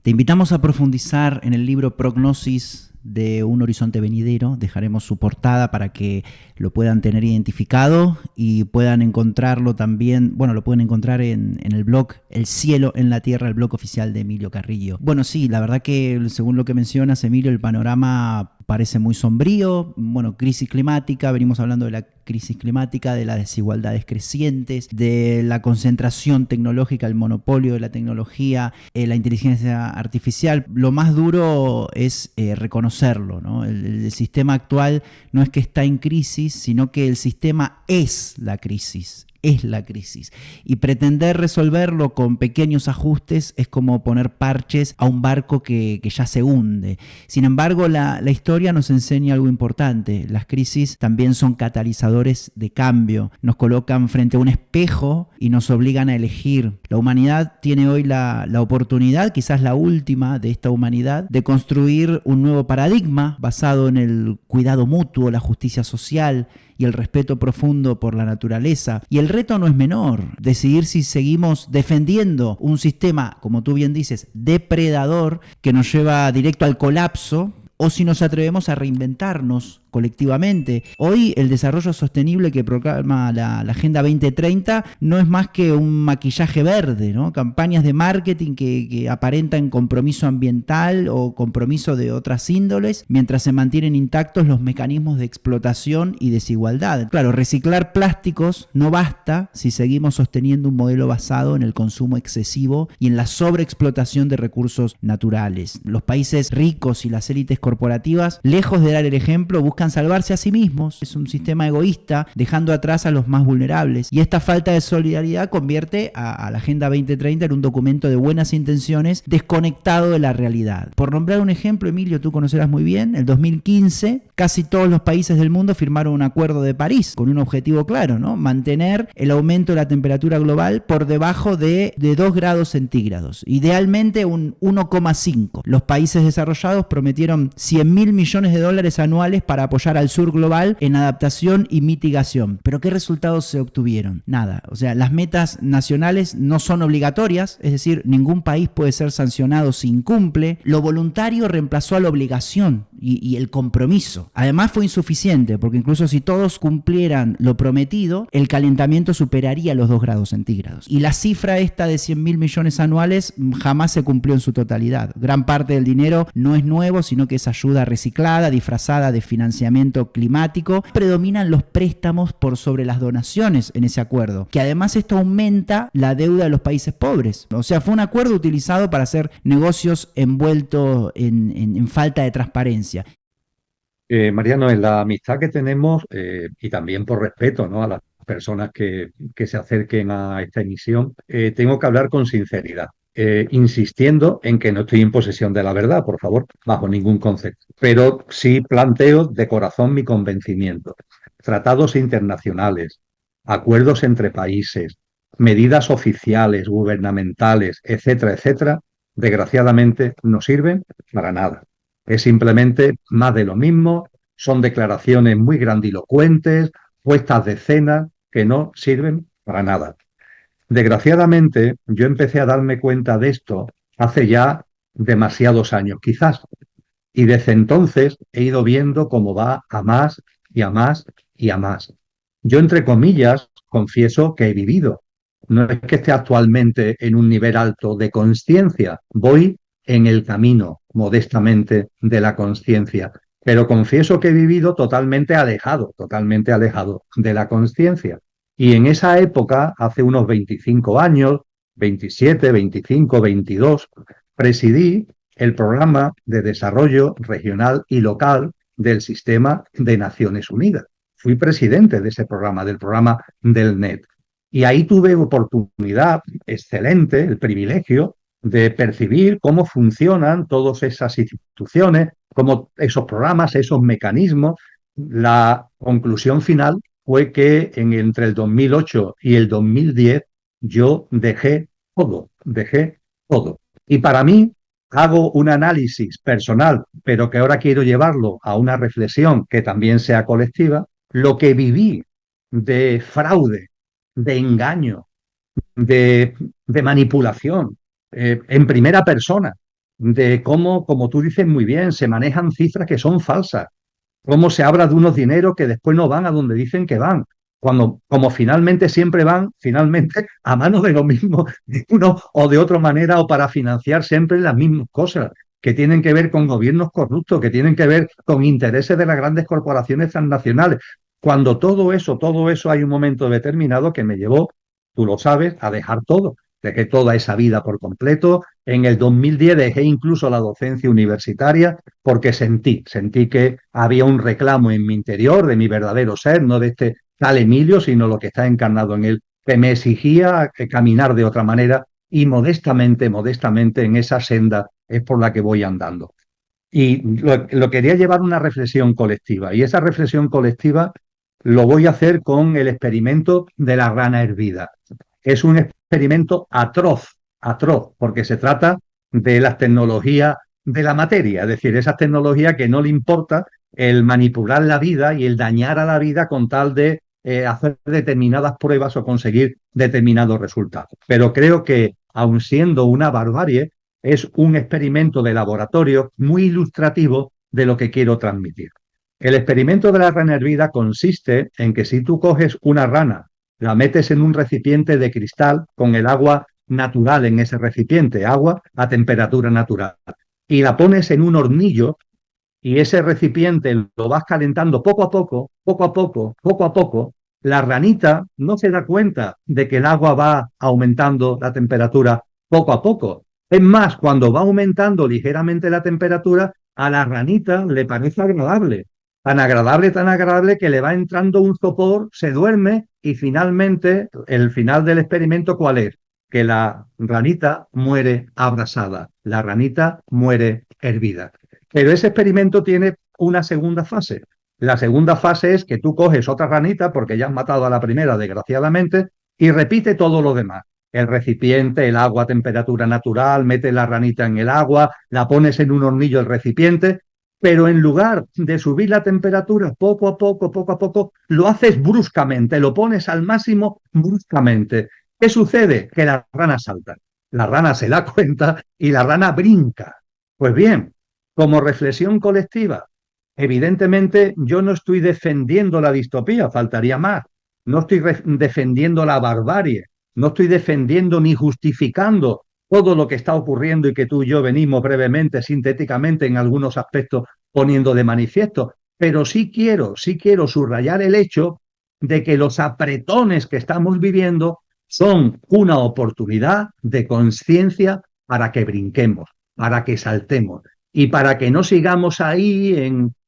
Te invitamos a profundizar en el libro Prognosis de un horizonte venidero. Dejaremos su portada para que lo puedan tener identificado y puedan encontrarlo también, bueno, lo pueden encontrar en el blog El Cielo en la Tierra, el blog oficial de Emilio Carrillo. Bueno, sí, la verdad que según lo que mencionas, Emilio, el panorama parece muy sombrío. Bueno, crisis climática, venimos hablando de la crisis climática, de las desigualdades crecientes, de la concentración tecnológica, el monopolio de la tecnología, la inteligencia artificial. Lo más duro es reconocerlo, ¿no? El sistema actual no es que está en crisis, sino que el sistema es la crisis. Es la crisis. Y pretender resolverlo con pequeños ajustes es como poner parches a un barco que ya se hunde. Sin embargo, la historia nos enseña algo importante. Las crisis también son catalizadores de cambio. Nos colocan frente a un espejo y nos obligan a elegir. La humanidad tiene hoy la oportunidad, quizás la última de esta humanidad, de construir un nuevo paradigma basado en el cuidado mutuo, la justicia social y el respeto profundo por la naturaleza. Y el reto no es menor, decidir si seguimos defendiendo un sistema, como tú bien dices, depredador, que nos lleva directo al colapso, o si nos atrevemos a reinventarnos colectivamente. Hoy el desarrollo sostenible que proclama la Agenda 2030 no es más que un maquillaje verde, ¿no? Campañas de marketing que aparentan compromiso ambiental o compromiso de otras índoles, mientras se mantienen intactos los mecanismos de explotación y desigualdad. Claro, reciclar plásticos no basta si seguimos sosteniendo un modelo basado en el consumo excesivo y en la sobreexplotación de recursos naturales. Los países ricos y las élites corporativas, lejos de dar el ejemplo, buscan buscan salvarse a sí mismos. Es un sistema egoísta, dejando atrás a los más vulnerables. Y esta falta de solidaridad convierte a la Agenda 2030 en un documento de buenas intenciones desconectado de la realidad. Por nombrar un ejemplo, Emilio, tú conocerás muy bien, en 2015 casi todos los países del mundo firmaron un acuerdo de París con un objetivo claro, ¿no? Mantener el aumento de la temperatura global por debajo de 2 grados centígrados, idealmente un 1,5. Los países desarrollados prometieron 100.000 millones de dólares anuales para apoyar al sur global en adaptación y mitigación. ¿Pero qué resultados se obtuvieron? Nada. O sea, las metas nacionales no son obligatorias, es decir, ningún país puede ser sancionado si incumple. Lo voluntario reemplazó a la obligación y el compromiso. Además fue insuficiente, porque incluso si todos cumplieran lo prometido, el calentamiento superaría los 2 grados centígrados. Y la cifra esta de 100.000 millones anuales jamás se cumplió en su totalidad. Gran parte del dinero no es nuevo, sino que es ayuda reciclada, disfrazada de financiamiento climático. Predominan los préstamos por sobre las donaciones en ese acuerdo, que además esto aumenta la deuda de los países pobres. O sea, fue un acuerdo utilizado para hacer negocios envueltos en falta de transparencia. Mariano, en la amistad que tenemos, y también por respeto, ¿no?, a las personas que se acerquen a esta emisión, tengo que hablar con sinceridad, insistiendo en que no estoy en posesión de la verdad, por favor, bajo ningún concepto. Pero sí planteo de corazón mi convencimiento. Tratados internacionales, acuerdos entre países, medidas oficiales, gubernamentales, etcétera, etcétera, desgraciadamente no sirven para nada. Es simplemente más de lo mismo, son declaraciones muy grandilocuentes, puestas de escena que no sirven para nada. Desgraciadamente, yo empecé a darme cuenta de esto hace ya demasiados años, quizás, y desde entonces he ido viendo cómo va a más y a más y a más. Yo, entre comillas, confieso que he vivido. No es que esté actualmente en un nivel alto de consciencia, voy en el camino, modestamente, de la consciencia, pero confieso que he vivido totalmente alejado de la consciencia. Y en esa época, hace unos 25 años, 27, 25, 22, presidí el programa de desarrollo regional y local del sistema de Naciones Unidas. Fui presidente de ese programa, del programa del NED. Y ahí tuve oportunidad excelente, el privilegio de percibir cómo funcionan todas esas instituciones, cómo esos programas, esos mecanismos. La conclusión final fue que entre el 2008 y el 2010 yo dejé todo. Y para mí, hago un análisis personal, pero que ahora quiero llevarlo a una reflexión que también sea colectiva. Lo que viví de fraude, de engaño, de manipulación, en primera persona, de cómo, como tú dices muy bien, se manejan cifras que son falsas, cómo se habla de unos dineros que después no van a donde dicen que van, cuando como finalmente siempre van, finalmente a manos de lo mismo, de uno o de otra manera, o para financiar siempre las mismas cosas, que tienen que ver con gobiernos corruptos, que tienen que ver con intereses de las grandes corporaciones transnacionales. Cuando todo eso hay un momento determinado que me llevó, tú lo sabes, a dejar todo. Dejé toda esa vida por completo. En el 2010 dejé incluso la docencia universitaria porque sentí que había un reclamo en mi interior, de mi verdadero ser, no de este tal Emilio, sino lo que está encarnado en él, que me exigía caminar de otra manera, y modestamente en esa senda es por la que voy andando. Y lo quería llevar a una reflexión colectiva, y esa reflexión colectiva lo voy a hacer con el experimento de la rana hervida. Es un experimento atroz, porque se trata de las tecnologías de la materia, es decir, esas tecnologías que no le importa el manipular la vida y el dañar a la vida con tal de hacer determinadas pruebas o conseguir determinados resultados. Pero creo que, aun siendo una barbarie, es un experimento de laboratorio muy ilustrativo de lo que quiero transmitir. El experimento de la rana hervida consiste en que si tú coges una rana, la metes en un recipiente de cristal con el agua natural en ese recipiente, agua a temperatura natural, y la pones en un hornillo, y ese recipiente lo vas calentando poco a poco, la ranita no se da cuenta de que el agua va aumentando la temperatura poco a poco. Es más, cuando va aumentando ligeramente la temperatura, a la ranita le parece agradable. tan agradable que le va entrando un sopor, se duerme y finalmente el final del experimento, ¿cuál es? Que la ranita muere abrasada, la ranita muere hervida. Pero ese experimento tiene una segunda fase. La segunda fase es que tú coges otra ranita, porque ya has matado a la primera, desgraciadamente, y repite todo lo demás. El recipiente, el agua a temperatura natural, metes la ranita en el agua, la pones en un hornillo el recipiente, pero en lugar de subir la temperatura poco a poco, lo haces bruscamente, lo pones al máximo bruscamente. ¿Qué sucede? Que la rana salta. La rana se da cuenta y la rana brinca. Pues bien, como reflexión colectiva, evidentemente yo no estoy defendiendo la distopía, faltaría más. No estoy defendiendo la barbarie, no estoy defendiendo ni justificando todo lo que está ocurriendo y que tú y yo venimos brevemente, sintéticamente, en algunos aspectos poniendo de manifiesto. Pero sí quiero subrayar el hecho de que los apretones que estamos viviendo son una oportunidad de conciencia para que brinquemos, para que saltemos y para que no sigamos ahí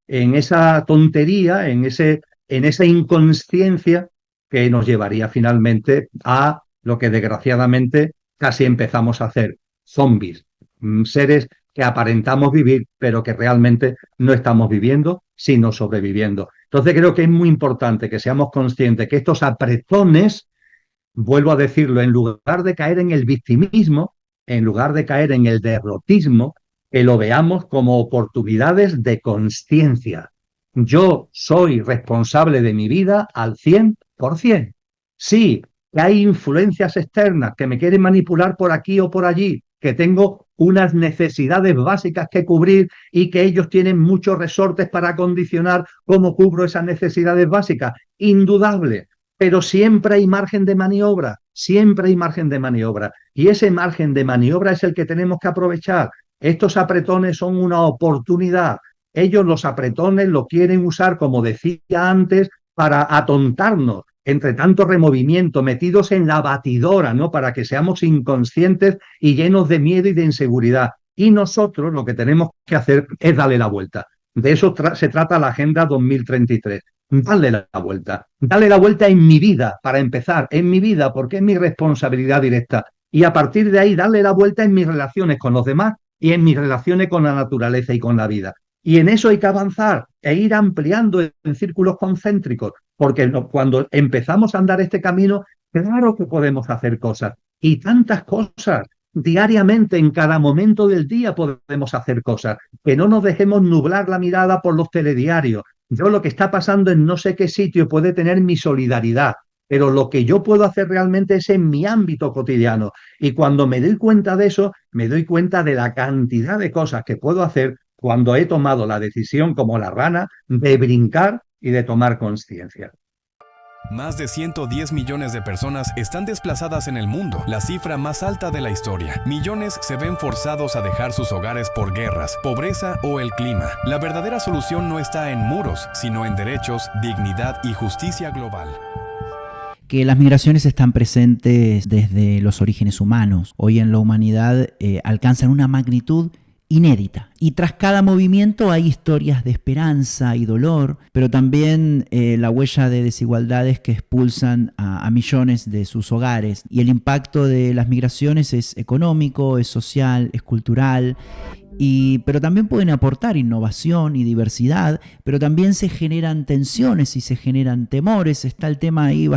en esa tontería, en esa inconsciencia que nos llevaría finalmente a lo que desgraciadamente casi empezamos a hacer, zombies, seres que aparentamos vivir, pero que realmente no estamos viviendo, sino sobreviviendo. Entonces creo que es muy importante que seamos conscientes que estos apretones, vuelvo a decirlo, en lugar de caer en el victimismo, en lugar de caer en el derrotismo, que lo veamos como oportunidades de conciencia. Yo soy responsable de mi vida al 100%. Sí, que hay influencias externas que me quieren manipular por aquí o por allí, que tengo unas necesidades básicas que cubrir y que ellos tienen muchos resortes para condicionar cómo cubro esas necesidades básicas. Indudable, pero siempre hay margen de maniobra, siempre hay margen de maniobra. Y ese margen de maniobra es el que tenemos que aprovechar. Estos apretones son una oportunidad. Ellos los apretones lo quieren usar, como decía antes, para atontarnos entre tanto removimiento, metidos en la batidora, ¿no? Para que seamos inconscientes y llenos de miedo y de inseguridad. Y nosotros lo que tenemos que hacer es darle la vuelta. De eso se trata la Agenda 2033. Darle la vuelta en mi vida, para empezar, en mi vida, porque es mi responsabilidad directa. Y a partir de ahí, darle la vuelta en mis relaciones con los demás y en mis relaciones con la naturaleza y con la vida. Y en eso hay que avanzar e ir ampliando en círculos concéntricos, porque cuando empezamos a andar este camino, claro que podemos hacer cosas. Y tantas cosas. Diariamente, en cada momento del día podemos hacer cosas. Que no nos dejemos nublar la mirada por los telediarios. Yo lo que está pasando en no sé qué sitio puede tener mi solidaridad, pero lo que yo puedo hacer realmente es en mi ámbito cotidiano. Y cuando me doy cuenta de eso, me doy cuenta de la cantidad de cosas que puedo hacer cuando he tomado la decisión, como la rana, de brincar y de tomar conciencia. Más de 110 millones de personas están desplazadas en el mundo, la cifra más alta de la historia. Millones se ven forzados a dejar sus hogares por guerras, pobreza o el clima. La verdadera solución no está en muros, sino en derechos, dignidad y justicia global. Que las migraciones están presentes desde los orígenes humanos. Hoy en la humanidad alcanzan una magnitud inédita. Y tras cada movimiento hay historias de esperanza y dolor, pero también la huella de desigualdades que expulsan a millones de sus hogares. Y el impacto de las migraciones es económico, es social, es cultural. Pero también pueden aportar innovación y diversidad, pero también se generan tensiones y se generan temores. Está el tema ahí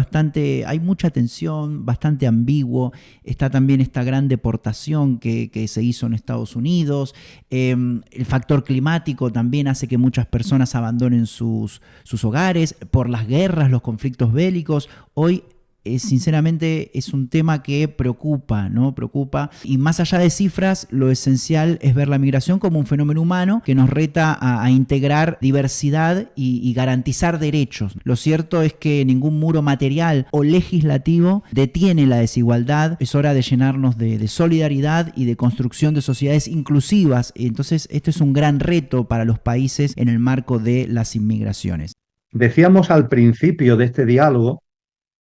hay mucha tensión, bastante ambiguo. Está también esta gran deportación que se hizo en Estados Unidos. El factor climático también hace que muchas personas abandonen sus hogares por las guerras, los conflictos bélicos. Hoy sinceramente es un tema que preocupa, ¿no? Preocupa. Y más allá de cifras, lo esencial es ver la migración como un fenómeno humano que nos reta a integrar diversidad y garantizar derechos. Lo cierto es que ningún muro material o legislativo detiene la desigualdad. Es hora de llenarnos de solidaridad y de construcción de sociedades inclusivas. Entonces, esto es un gran reto para los países en el marco de las inmigraciones. Decíamos al principio de este diálogo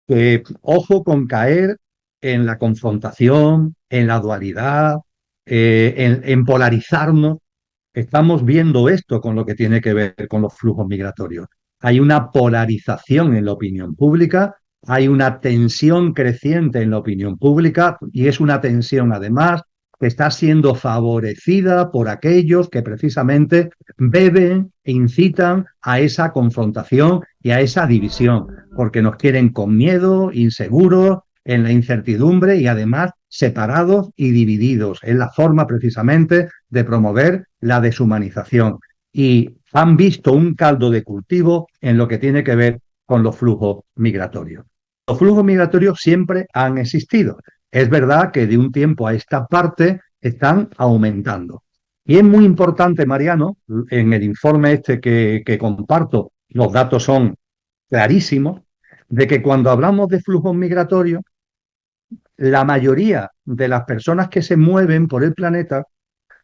que ojo con caer en la confrontación, en la dualidad, en polarizarnos. Estamos viendo esto con lo que tiene que ver con los flujos migratorios. Hay una polarización en la opinión pública, hay una tensión creciente en la opinión pública y es una tensión además que está siendo favorecida por aquellos que precisamente beben e incitan a esa confrontación y a esa división, porque nos quieren con miedo, inseguros, en la incertidumbre y además separados y divididos. Es la forma precisamente de promover la deshumanización. Y han visto un caldo de cultivo en lo que tiene que ver con los flujos migratorios. Los flujos migratorios siempre han existido. Es verdad que de un tiempo a esta parte están aumentando. Y es muy importante, Mariano, en el informe este que comparto, los datos son clarísimos, de que cuando hablamos de flujos migratorios, la mayoría de las personas que se mueven por el planeta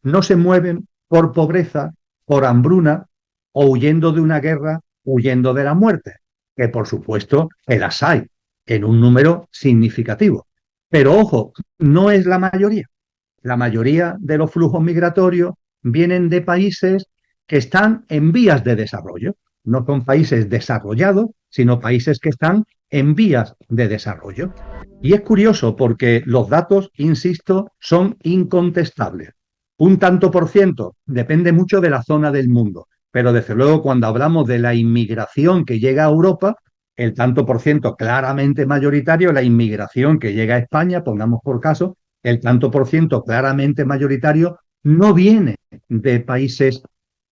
no se mueven por pobreza, por hambruna o huyendo de una guerra, huyendo de la muerte, que por supuesto que las hay en un número significativo. Pero ojo, no es la mayoría. La mayoría de los flujos migratorios vienen de países que están en vías de desarrollo. No son países desarrollados, sino países que están en vías de desarrollo. Y es curioso porque los datos, insisto, son incontestables. Un tanto por ciento depende mucho de la zona del mundo, pero desde luego cuando hablamos de la inmigración que llega a Europa, el tanto por ciento claramente mayoritario, la inmigración que llega a España, pongamos por caso, el tanto por ciento claramente mayoritario no viene de países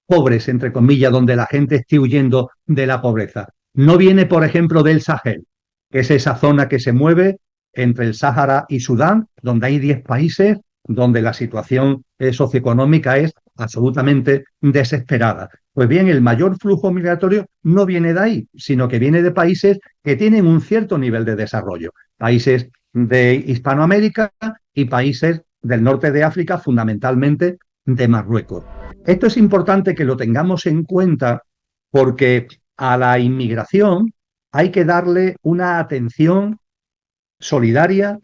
pobres, entre comillas, donde la gente esté huyendo de la pobreza. No viene, por ejemplo, del Sahel, que es esa zona que se mueve entre el Sáhara y Sudán, donde hay 10 países donde la situación socioeconómica es absolutamente desesperada. Pues bien, el mayor flujo migratorio no viene de ahí, sino que viene de países que tienen un cierto nivel de desarrollo. Países de Hispanoamérica y países del norte de África, fundamentalmente de Marruecos. Esto es importante que lo tengamos en cuenta porque a la inmigración hay que darle una atención solidaria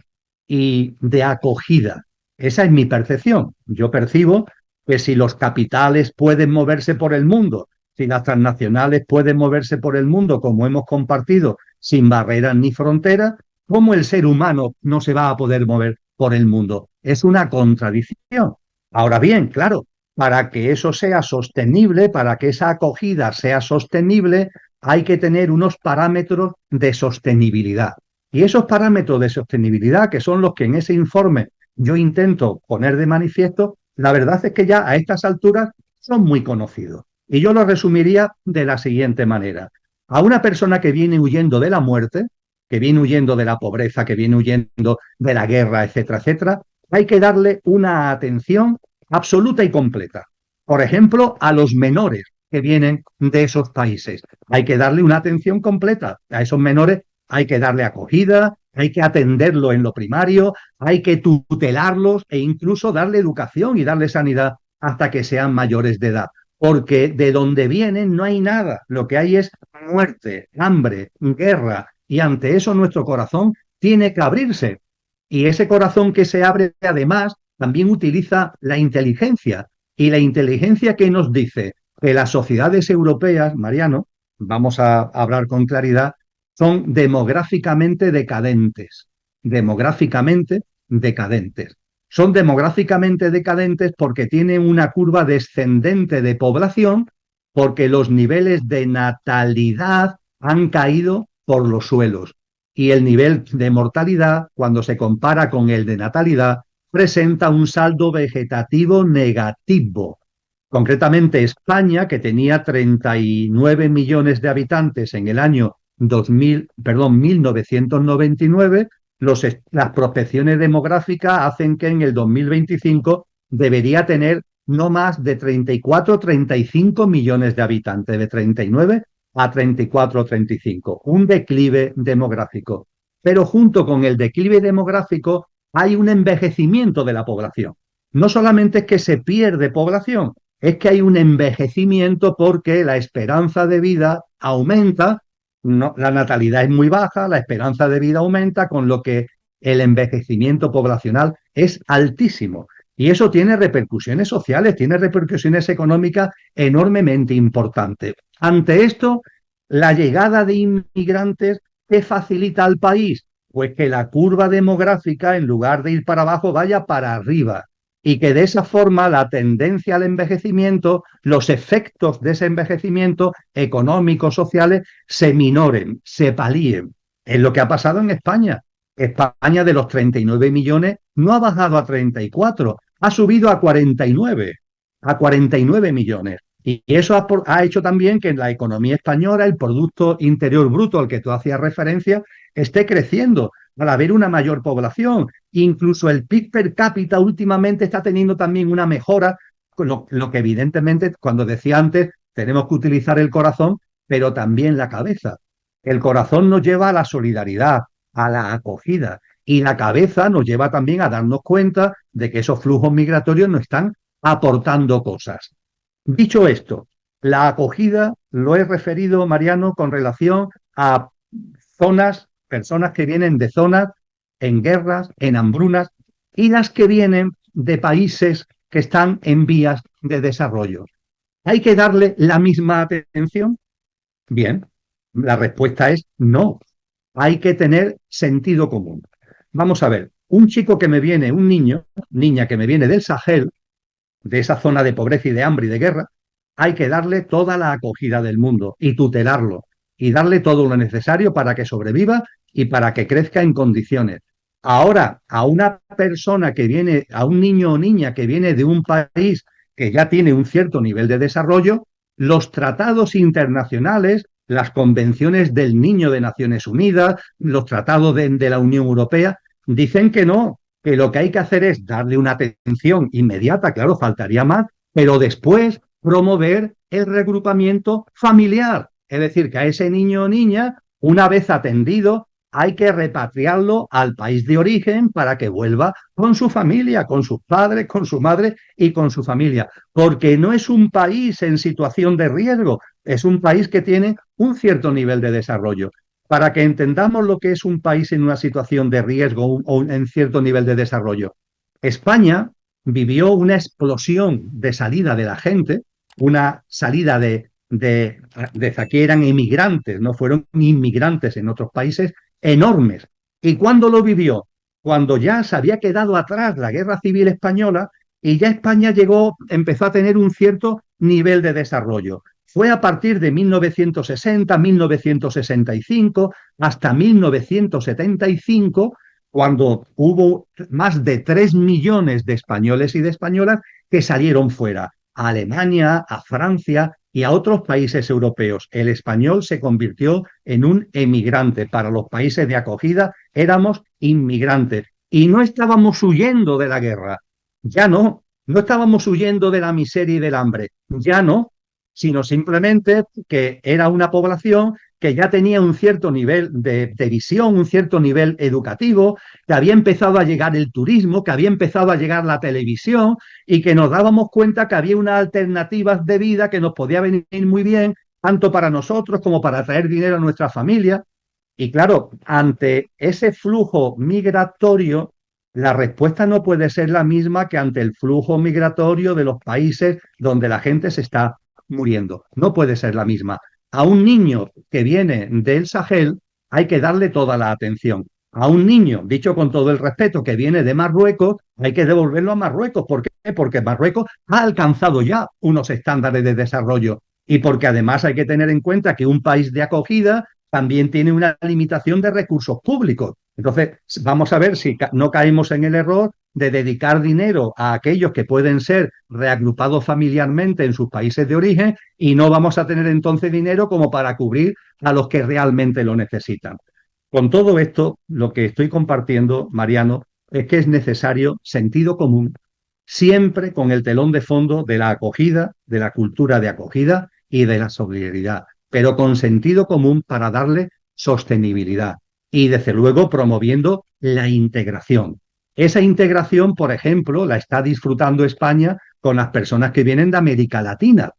y de acogida. Esa es mi percepción. Yo percibo que si los capitales pueden moverse por el mundo, si las transnacionales pueden moverse por el mundo, como hemos compartido, sin barreras ni fronteras, ¿cómo el ser humano no se va a poder mover por el mundo? Es una contradicción. Ahora bien, claro, para que eso sea sostenible, para que esa acogida sea sostenible, hay que tener unos parámetros de sostenibilidad. Y esos parámetros de sostenibilidad, que son los que en ese informe yo intento poner de manifiesto, la verdad es que ya a estas alturas son muy conocidos. Y yo lo resumiría de la siguiente manera. A una persona que viene huyendo de la muerte, que viene huyendo de la pobreza, que viene huyendo de la guerra, etcétera, etcétera, hay que darle una atención absoluta y completa. Por ejemplo, a los menores que vienen de esos países. Hay que darle una atención completa. A esos menores hay que darle acogida, hay que atenderlo en lo primario, hay que tutelarlos e incluso darle educación y darle sanidad hasta que sean mayores de edad. Porque de donde vienen no hay nada. Lo que hay es muerte, hambre, guerra. Y ante eso nuestro corazón tiene que abrirse. Y ese corazón que se abre, además, también utiliza la inteligencia. Y la inteligencia que nos dice que las sociedades europeas, Mariano, vamos a hablar con claridad, son demográficamente decadentes. Demográficamente decadentes. Son demográficamente decadentes porque tienen una curva descendente de población, porque los niveles de natalidad han caído por los suelos. Y el nivel de mortalidad, cuando se compara con el de natalidad, presenta un saldo vegetativo negativo. Concretamente, España, que tenía 39 millones de habitantes en el año 1999, las prospecciones demográficas hacen que en el 2025 debería tener no más de 34 o 35 millones de habitantes, de 39 a 34 o 35. Un declive demográfico. Pero junto con el declive demográfico hay un envejecimiento de la población. No solamente es que se pierde población, es que hay un envejecimiento porque la esperanza de vida aumenta, no, la natalidad es muy baja, la esperanza de vida aumenta, con lo que el envejecimiento poblacional es altísimo. Y eso tiene repercusiones sociales, tiene repercusiones económicas enormemente importantes. Ante esto, la llegada de inmigrantes, ¿qué facilita al país? Pues que la curva demográfica, en lugar de ir para abajo, vaya para arriba. Y que de esa forma la tendencia al envejecimiento, los efectos de ese envejecimiento económicos, sociales, se minoren, se palíen. Es lo que ha pasado en España. España, de los 39 millones no ha bajado a 34, ha subido a 49 millones. Y eso ha hecho también que en la economía española el Producto Interior Bruto, al que tú hacías referencia, esté creciendo al haber una mayor población. Incluso el PIB per cápita últimamente está teniendo también una mejora, lo que evidentemente, cuando decía antes, tenemos que utilizar el corazón, pero también la cabeza. El corazón nos lleva a la solidaridad, a la acogida, y la cabeza nos lleva también a darnos cuenta de que esos flujos migratorios nos están aportando cosas. Dicho esto, la acogida lo he referido, Mariano, con relación a personas que vienen de zonas en guerras, en hambrunas, y las que vienen de países que están en vías de desarrollo. ¿Hay que darle la misma atención? Bien, la respuesta es no. Hay que tener sentido común. Vamos a ver, un chico que me viene, un niña que me viene del Sahel, de esa zona de pobreza y de hambre y de guerra, hay que darle toda la acogida del mundo y tutelarlo y darle todo lo necesario para que sobreviva y para que crezca en condiciones. Ahora, a una persona que viene, a un niño o niña que viene de un país que ya tiene un cierto nivel de desarrollo, los tratados internacionales, las convenciones del niño de Naciones Unidas, los tratados de la Unión Europea, dicen que no, que lo que hay que hacer es darle una atención inmediata, claro, faltaría más, pero después promover el regrupamiento familiar. Es decir, que a ese niño o niña, una vez atendido, hay que repatriarlo al país de origen para que vuelva con su familia, con sus padres, con su madre y con su familia. Porque no es un país en situación de riesgo, es un país que tiene un cierto nivel de desarrollo. Para que entendamos lo que es un país en una situación de riesgo o en cierto nivel de desarrollo. España vivió una explosión de salida de la gente, una salida de aquí eran emigrantes, no fueron inmigrantes en otros países, enormes. ¿Y cuándo lo vivió? Cuando ya se había quedado atrás la Guerra Civil Española y ya España empezó a tener un cierto nivel de desarrollo. Fue a partir de 1960, 1965, hasta 1975, cuando hubo más de 3 millones de españoles y de españolas que salieron fuera, a Alemania, a Francia y a otros países europeos. El español se convirtió en un emigrante. Para los países de acogida éramos inmigrantes. Y no estábamos huyendo de la guerra, ya no. No estábamos huyendo de la miseria y del hambre, ya no, sino simplemente que era una población que ya tenía un cierto nivel de visión, un cierto nivel educativo, que había empezado a llegar el turismo, que había empezado a llegar la televisión y que nos dábamos cuenta que había unas alternativas de vida que nos podía venir muy bien, tanto para nosotros como para traer dinero a nuestra familia. Y claro, ante ese flujo migratorio, la respuesta no puede ser la misma que ante el flujo migratorio de los países donde la gente se está muriendo. No puede ser la misma. A un niño que viene del Sahel hay que darle toda la atención. A un niño, dicho con todo el respeto, que viene de Marruecos, hay que devolverlo a Marruecos. ¿Por qué? Porque Marruecos ha alcanzado ya unos estándares de desarrollo y porque además hay que tener en cuenta que un país de acogida también tiene una limitación de recursos públicos. Entonces, vamos a ver si no caemos en el error de dedicar dinero a aquellos que pueden ser reagrupados familiarmente en sus países de origen y no vamos a tener entonces dinero como para cubrir a los que realmente lo necesitan. Con todo esto, lo que estoy compartiendo, Mariano, es que es necesario sentido común, siempre con el telón de fondo de la acogida, de la cultura de acogida y de la solidaridad, pero con sentido común para darle sostenibilidad y, desde luego, promoviendo la integración. Esa integración, por ejemplo, la está disfrutando España con las personas que vienen de América Latina.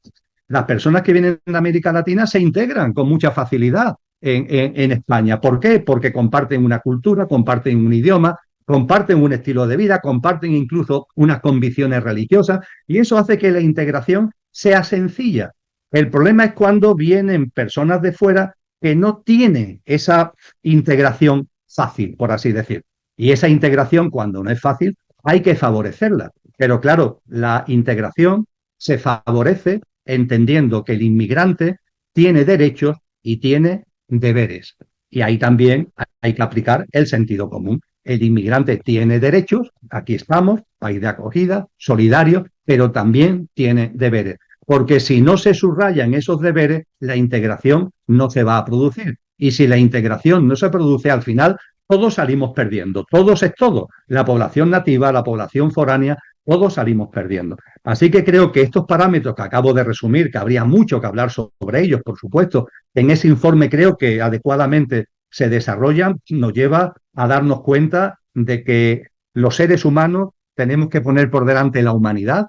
Las personas que vienen de América Latina se integran con mucha facilidad en España. ¿Por qué? Porque comparten una cultura, comparten un idioma, comparten un estilo de vida, comparten incluso unas convicciones religiosas, y eso hace que la integración sea sencilla. El problema es cuando vienen personas de fuera que no tienen esa integración fácil, por así decir. Y esa integración, cuando no es fácil, hay que favorecerla. Pero claro, la integración se favorece entendiendo que el inmigrante tiene derechos y tiene deberes. Y ahí también hay que aplicar el sentido común. El inmigrante tiene derechos, aquí estamos, país de acogida, solidario, pero también tiene deberes. Porque si no se subrayan esos deberes, la integración no se va a producir. Y si la integración no se produce, al final todos salimos perdiendo. Todos es todo. La población nativa, la población foránea, todos salimos perdiendo. Así que creo que estos parámetros que acabo de resumir, que habría mucho que hablar sobre ellos, por supuesto, en ese informe creo que adecuadamente se desarrollan, nos lleva a darnos cuenta de que los seres humanos tenemos que poner por delante la humanidad.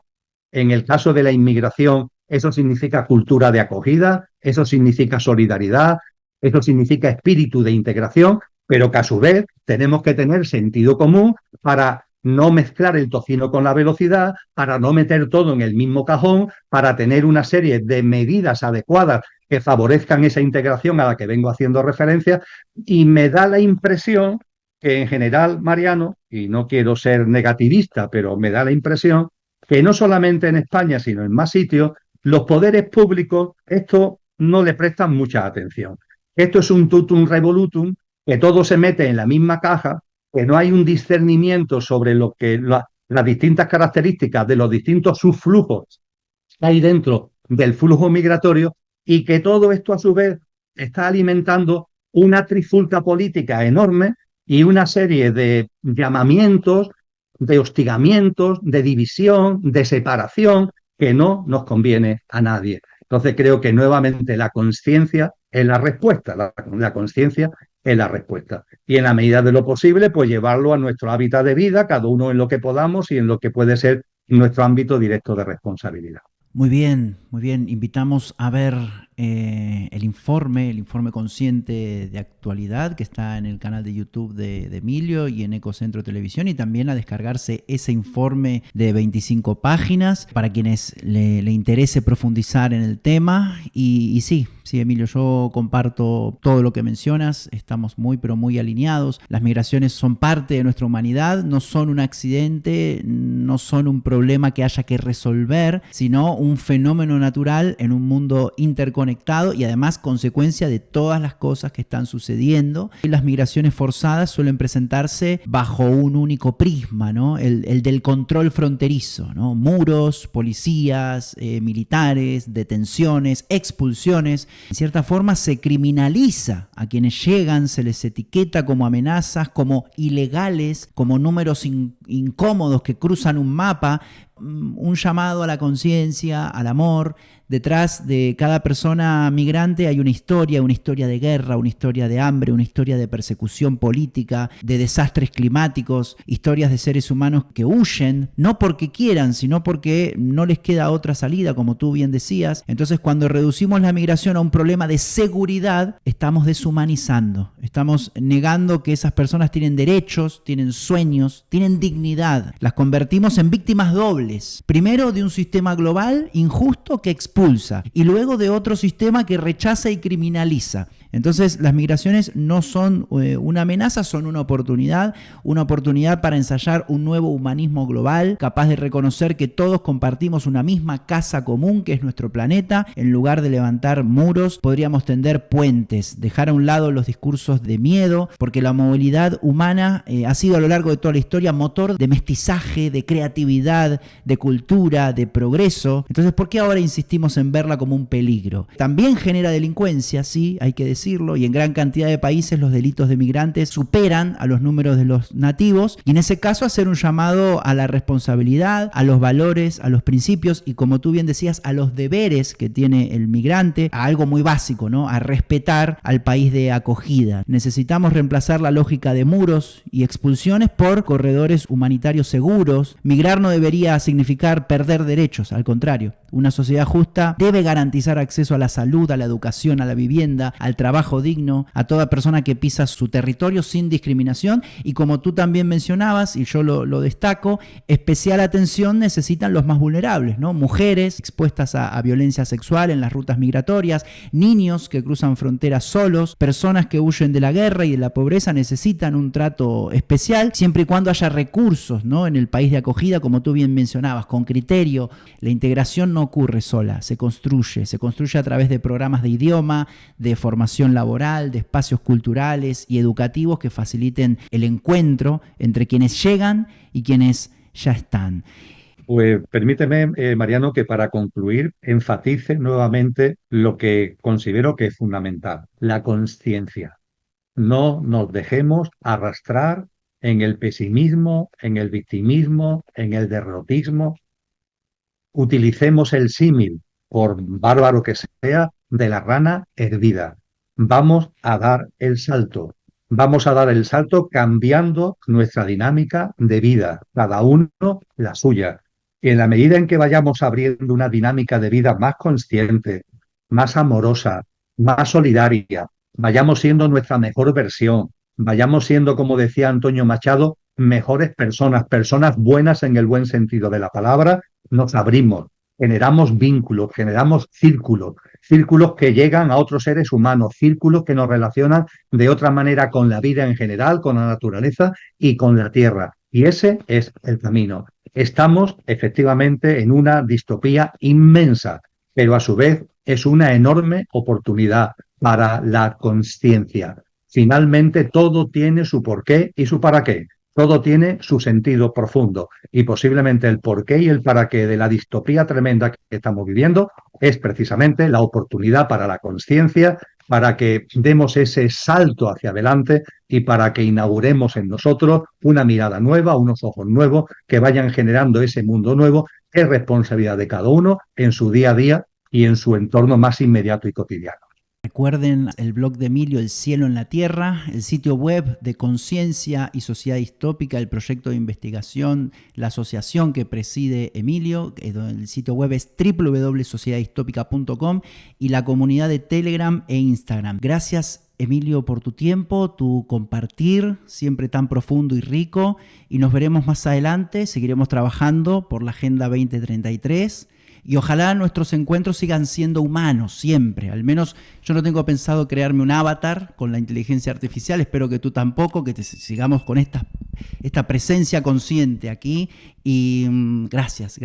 En el caso de la inmigración, eso significa cultura de acogida, eso significa solidaridad, eso significa espíritu de integración, pero que a su vez tenemos que tener sentido común para no mezclar el tocino con la velocidad, para no meter todo en el mismo cajón, para tener una serie de medidas adecuadas que favorezcan esa integración a la que vengo haciendo referencia. Y me da la impresión que en general, Mariano, y no quiero ser negativista, pero me da la impresión que no solamente en España, sino en más sitios, los poderes públicos esto no le prestan mucha atención. Esto es un totum revolutum, que todo se mete en la misma caja, que no hay un discernimiento sobre lo que las distintas características de los distintos subflujos que hay dentro del flujo migratorio, y que todo esto a su vez está alimentando una trifulca política enorme y una serie de llamamientos, de hostigamientos, de división, de separación, que no nos conviene a nadie. Entonces creo que nuevamente la conciencia es la respuesta, la conciencia es la respuesta. Y en la medida de lo posible, pues llevarlo a nuestro hábitat de vida, cada uno en lo que podamos y en lo que puede ser nuestro ámbito directo de responsabilidad. Muy bien, muy bien. Invitamos a ver el informe consciente de actualidad que está en el canal de YouTube de Emilio y en Ecocentro Televisión, y también a descargarse ese informe de 25 páginas para quienes le interese profundizar en el tema. Y sí, Emilio, yo comparto todo lo que mencionas, estamos muy pero muy alineados. Las migraciones son parte de nuestra humanidad, no son un accidente, no son un problema que haya que resolver, sino un fenómeno natural en un mundo interconectado y además consecuencia de todas las cosas que están sucediendo. Y las migraciones forzadas suelen presentarse bajo un único prisma, ¿no? El del control fronterizo, ¿no? Muros, policías, militares, detenciones, expulsiones. En cierta forma se criminaliza a quienes llegan, se les etiqueta como amenazas, como ilegales, como números incómodos que cruzan un mapa. Un llamado a la conciencia, al amor. Detrás de cada persona migrante hay una historia de guerra, una historia de hambre, una historia de persecución política, de desastres climáticos, historias de seres humanos que huyen, no porque quieran, sino porque no les queda otra salida, como tú bien decías. Entonces, cuando reducimos la migración a un problema de seguridad, estamos deshumanizando, estamos negando que esas personas tienen derechos, tienen sueños, tienen dignidad. Las convertimos en víctimas dobles. Primero de un sistema global injusto que expulsa y luego de otro sistema que rechaza y criminaliza. Entonces las migraciones no son una amenaza, son una oportunidad para ensayar un nuevo humanismo global, capaz de reconocer que todos compartimos una misma casa común que es nuestro planeta. En lugar de levantar muros, podríamos tender puentes, dejar a un lado los discursos de miedo, porque la movilidad humana ha sido a lo largo de toda la historia motor de mestizaje, de creatividad, de cultura, de progreso. Entonces, ¿por qué ahora insistimos en verla como un peligro? También genera delincuencia, sí, hay que decirlo, y en gran cantidad de países los delitos de migrantes superan a los números de los nativos, y en ese caso hacer un llamado a la responsabilidad, a los valores, a los principios y, como tú bien decías, a los deberes que tiene el migrante, a algo muy básico, ¿no? A respetar al país de acogida. Necesitamos reemplazar la lógica de muros y expulsiones por corredores humanitarios seguros. Migrar no debería significar perder derechos, al contrario. Una sociedad justa debe garantizar acceso a la salud, a la educación, a la vivienda, al trabajo, trabajo digno, a toda persona que pisa su territorio sin discriminación, y como tú también mencionabas, y yo lo destaco, especial atención necesitan los más vulnerables, ¿no? Mujeres expuestas a violencia sexual en las rutas migratorias, niños que cruzan fronteras solos, personas que huyen de la guerra y de la pobreza necesitan un trato especial, siempre y cuando haya recursos, ¿no? En el país de acogida, como tú bien mencionabas, con criterio. La integración no ocurre sola, se construye a través de programas de idioma, de formación laboral, de espacios culturales y educativos que faciliten el encuentro entre quienes llegan y quienes ya están. Pues permíteme, Mariano, que para concluir enfatice nuevamente lo que considero que es fundamental, la consciencia. No nos dejemos arrastrar en el pesimismo, en el victimismo, en el derrotismo. Utilicemos el símil, por bárbaro que sea, de la rana hervida. Vamos a dar el salto. Vamos a dar el salto cambiando nuestra dinámica de vida, cada uno la suya. Y en la medida en que vayamos abriendo una dinámica de vida más consciente, más amorosa, más solidaria, vayamos siendo nuestra mejor versión, vayamos siendo, como decía Antonio Machado, mejores personas, personas buenas en el buen sentido de la palabra, nos abrimos, generamos vínculos, generamos círculos, círculos que llegan a otros seres humanos, círculos que nos relacionan de otra manera con la vida en general, con la naturaleza y con la tierra. Y ese es el camino. Estamos efectivamente en una distopía inmensa, pero a su vez es una enorme oportunidad para la consciencia. Finalmente todo tiene su porqué y su para qué. Todo tiene su sentido profundo y posiblemente el porqué y el para qué de la distopía tremenda que estamos viviendo es precisamente la oportunidad para la consciencia, para que demos ese salto hacia adelante y para que inauguremos en nosotros una mirada nueva, unos ojos nuevos que vayan generando ese mundo nuevo. Es responsabilidad de cada uno en su día a día y en su entorno más inmediato y cotidiano. Recuerden el blog de Emilio, El Cielo en la Tierra, el sitio web de Conciencia y Sociedad Distópica, el proyecto de investigación, la asociación que preside Emilio, el sitio web es www.sociedaddistópica.com, y la comunidad de Telegram e Instagram. Gracias, Emilio, por tu tiempo, tu compartir, siempre tan profundo y rico, y nos veremos más adelante. Seguiremos trabajando por la Agenda 2033. Y ojalá nuestros encuentros sigan siendo humanos siempre. Al menos yo no tengo pensado crearme un avatar con la inteligencia artificial. Espero que tú tampoco, que sigamos con esta presencia consciente aquí. Y gracias.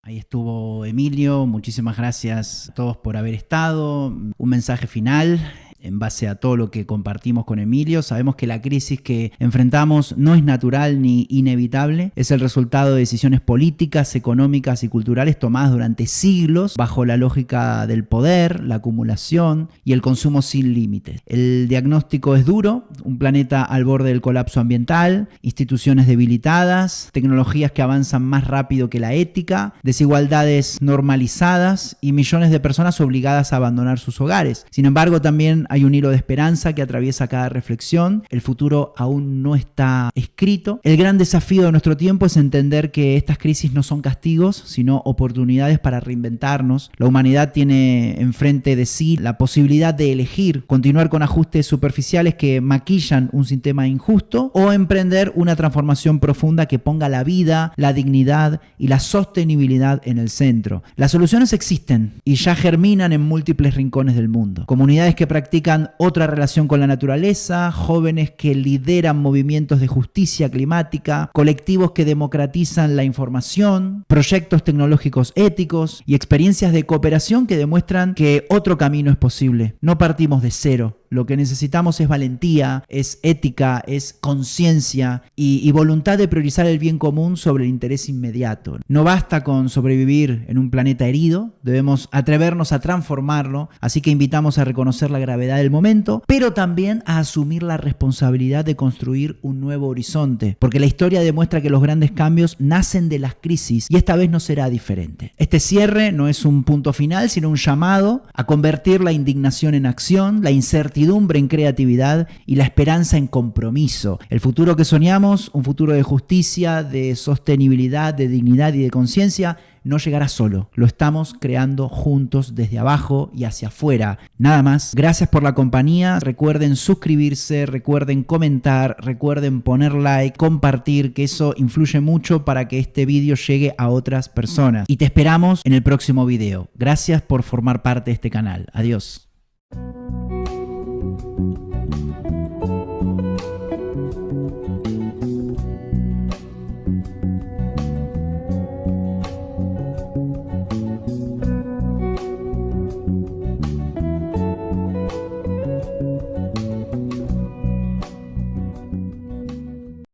Ahí estuvo Emilio. Muchísimas gracias a todos por haber estado. Un mensaje final. En base a todo lo que compartimos con Emilio, sabemos que la crisis que enfrentamos no es natural ni inevitable, es el resultado de decisiones políticas, económicas y culturales tomadas durante siglos bajo la lógica del poder, la acumulación y el consumo sin límites. El diagnóstico es duro: un planeta al borde del colapso ambiental, instituciones debilitadas, tecnologías que avanzan más rápido que la ética, desigualdades normalizadas y millones de personas obligadas a abandonar sus hogares. Sin embargo, también hay un hilo de esperanza que atraviesa cada reflexión. El futuro aún no está escrito. El gran desafío de nuestro tiempo es entender que estas crisis no son castigos, sino oportunidades para reinventarnos. La humanidad tiene enfrente de sí la posibilidad de elegir continuar con ajustes superficiales que maquillan un sistema injusto o emprender una transformación profunda que ponga la vida, la dignidad y la sostenibilidad en el centro. Las soluciones existen y ya germinan en múltiples rincones del mundo. Comunidades que practican otra relación con la naturaleza, jóvenes que lideran movimientos de justicia climática, colectivos que democratizan la información, proyectos tecnológicos éticos y experiencias de cooperación que demuestran que otro camino es posible. No partimos de cero. Lo que necesitamos es valentía, es ética, es conciencia y voluntad de priorizar el bien común sobre el interés inmediato. No basta con sobrevivir en un planeta herido, debemos atrevernos a transformarlo, así que invitamos a reconocer la gravedad del momento, pero también a asumir la responsabilidad de construir un nuevo horizonte, porque la historia demuestra que los grandes cambios nacen de las crisis y esta vez no será diferente. Este cierre no es un punto final, sino un llamado a convertir la indignación en acción, la incertidumbre certidumbre en creatividad y la esperanza en compromiso. El futuro que soñamos, un futuro de justicia, de sostenibilidad, de dignidad y de conciencia, no llegará solo. Lo estamos creando juntos desde abajo y hacia afuera. Nada más. Gracias por la compañía. Recuerden suscribirse, recuerden comentar, recuerden poner like, compartir, que eso influye mucho para que este vídeo llegue a otras personas. Y te esperamos en el próximo video. Gracias por formar parte de este canal. Adiós.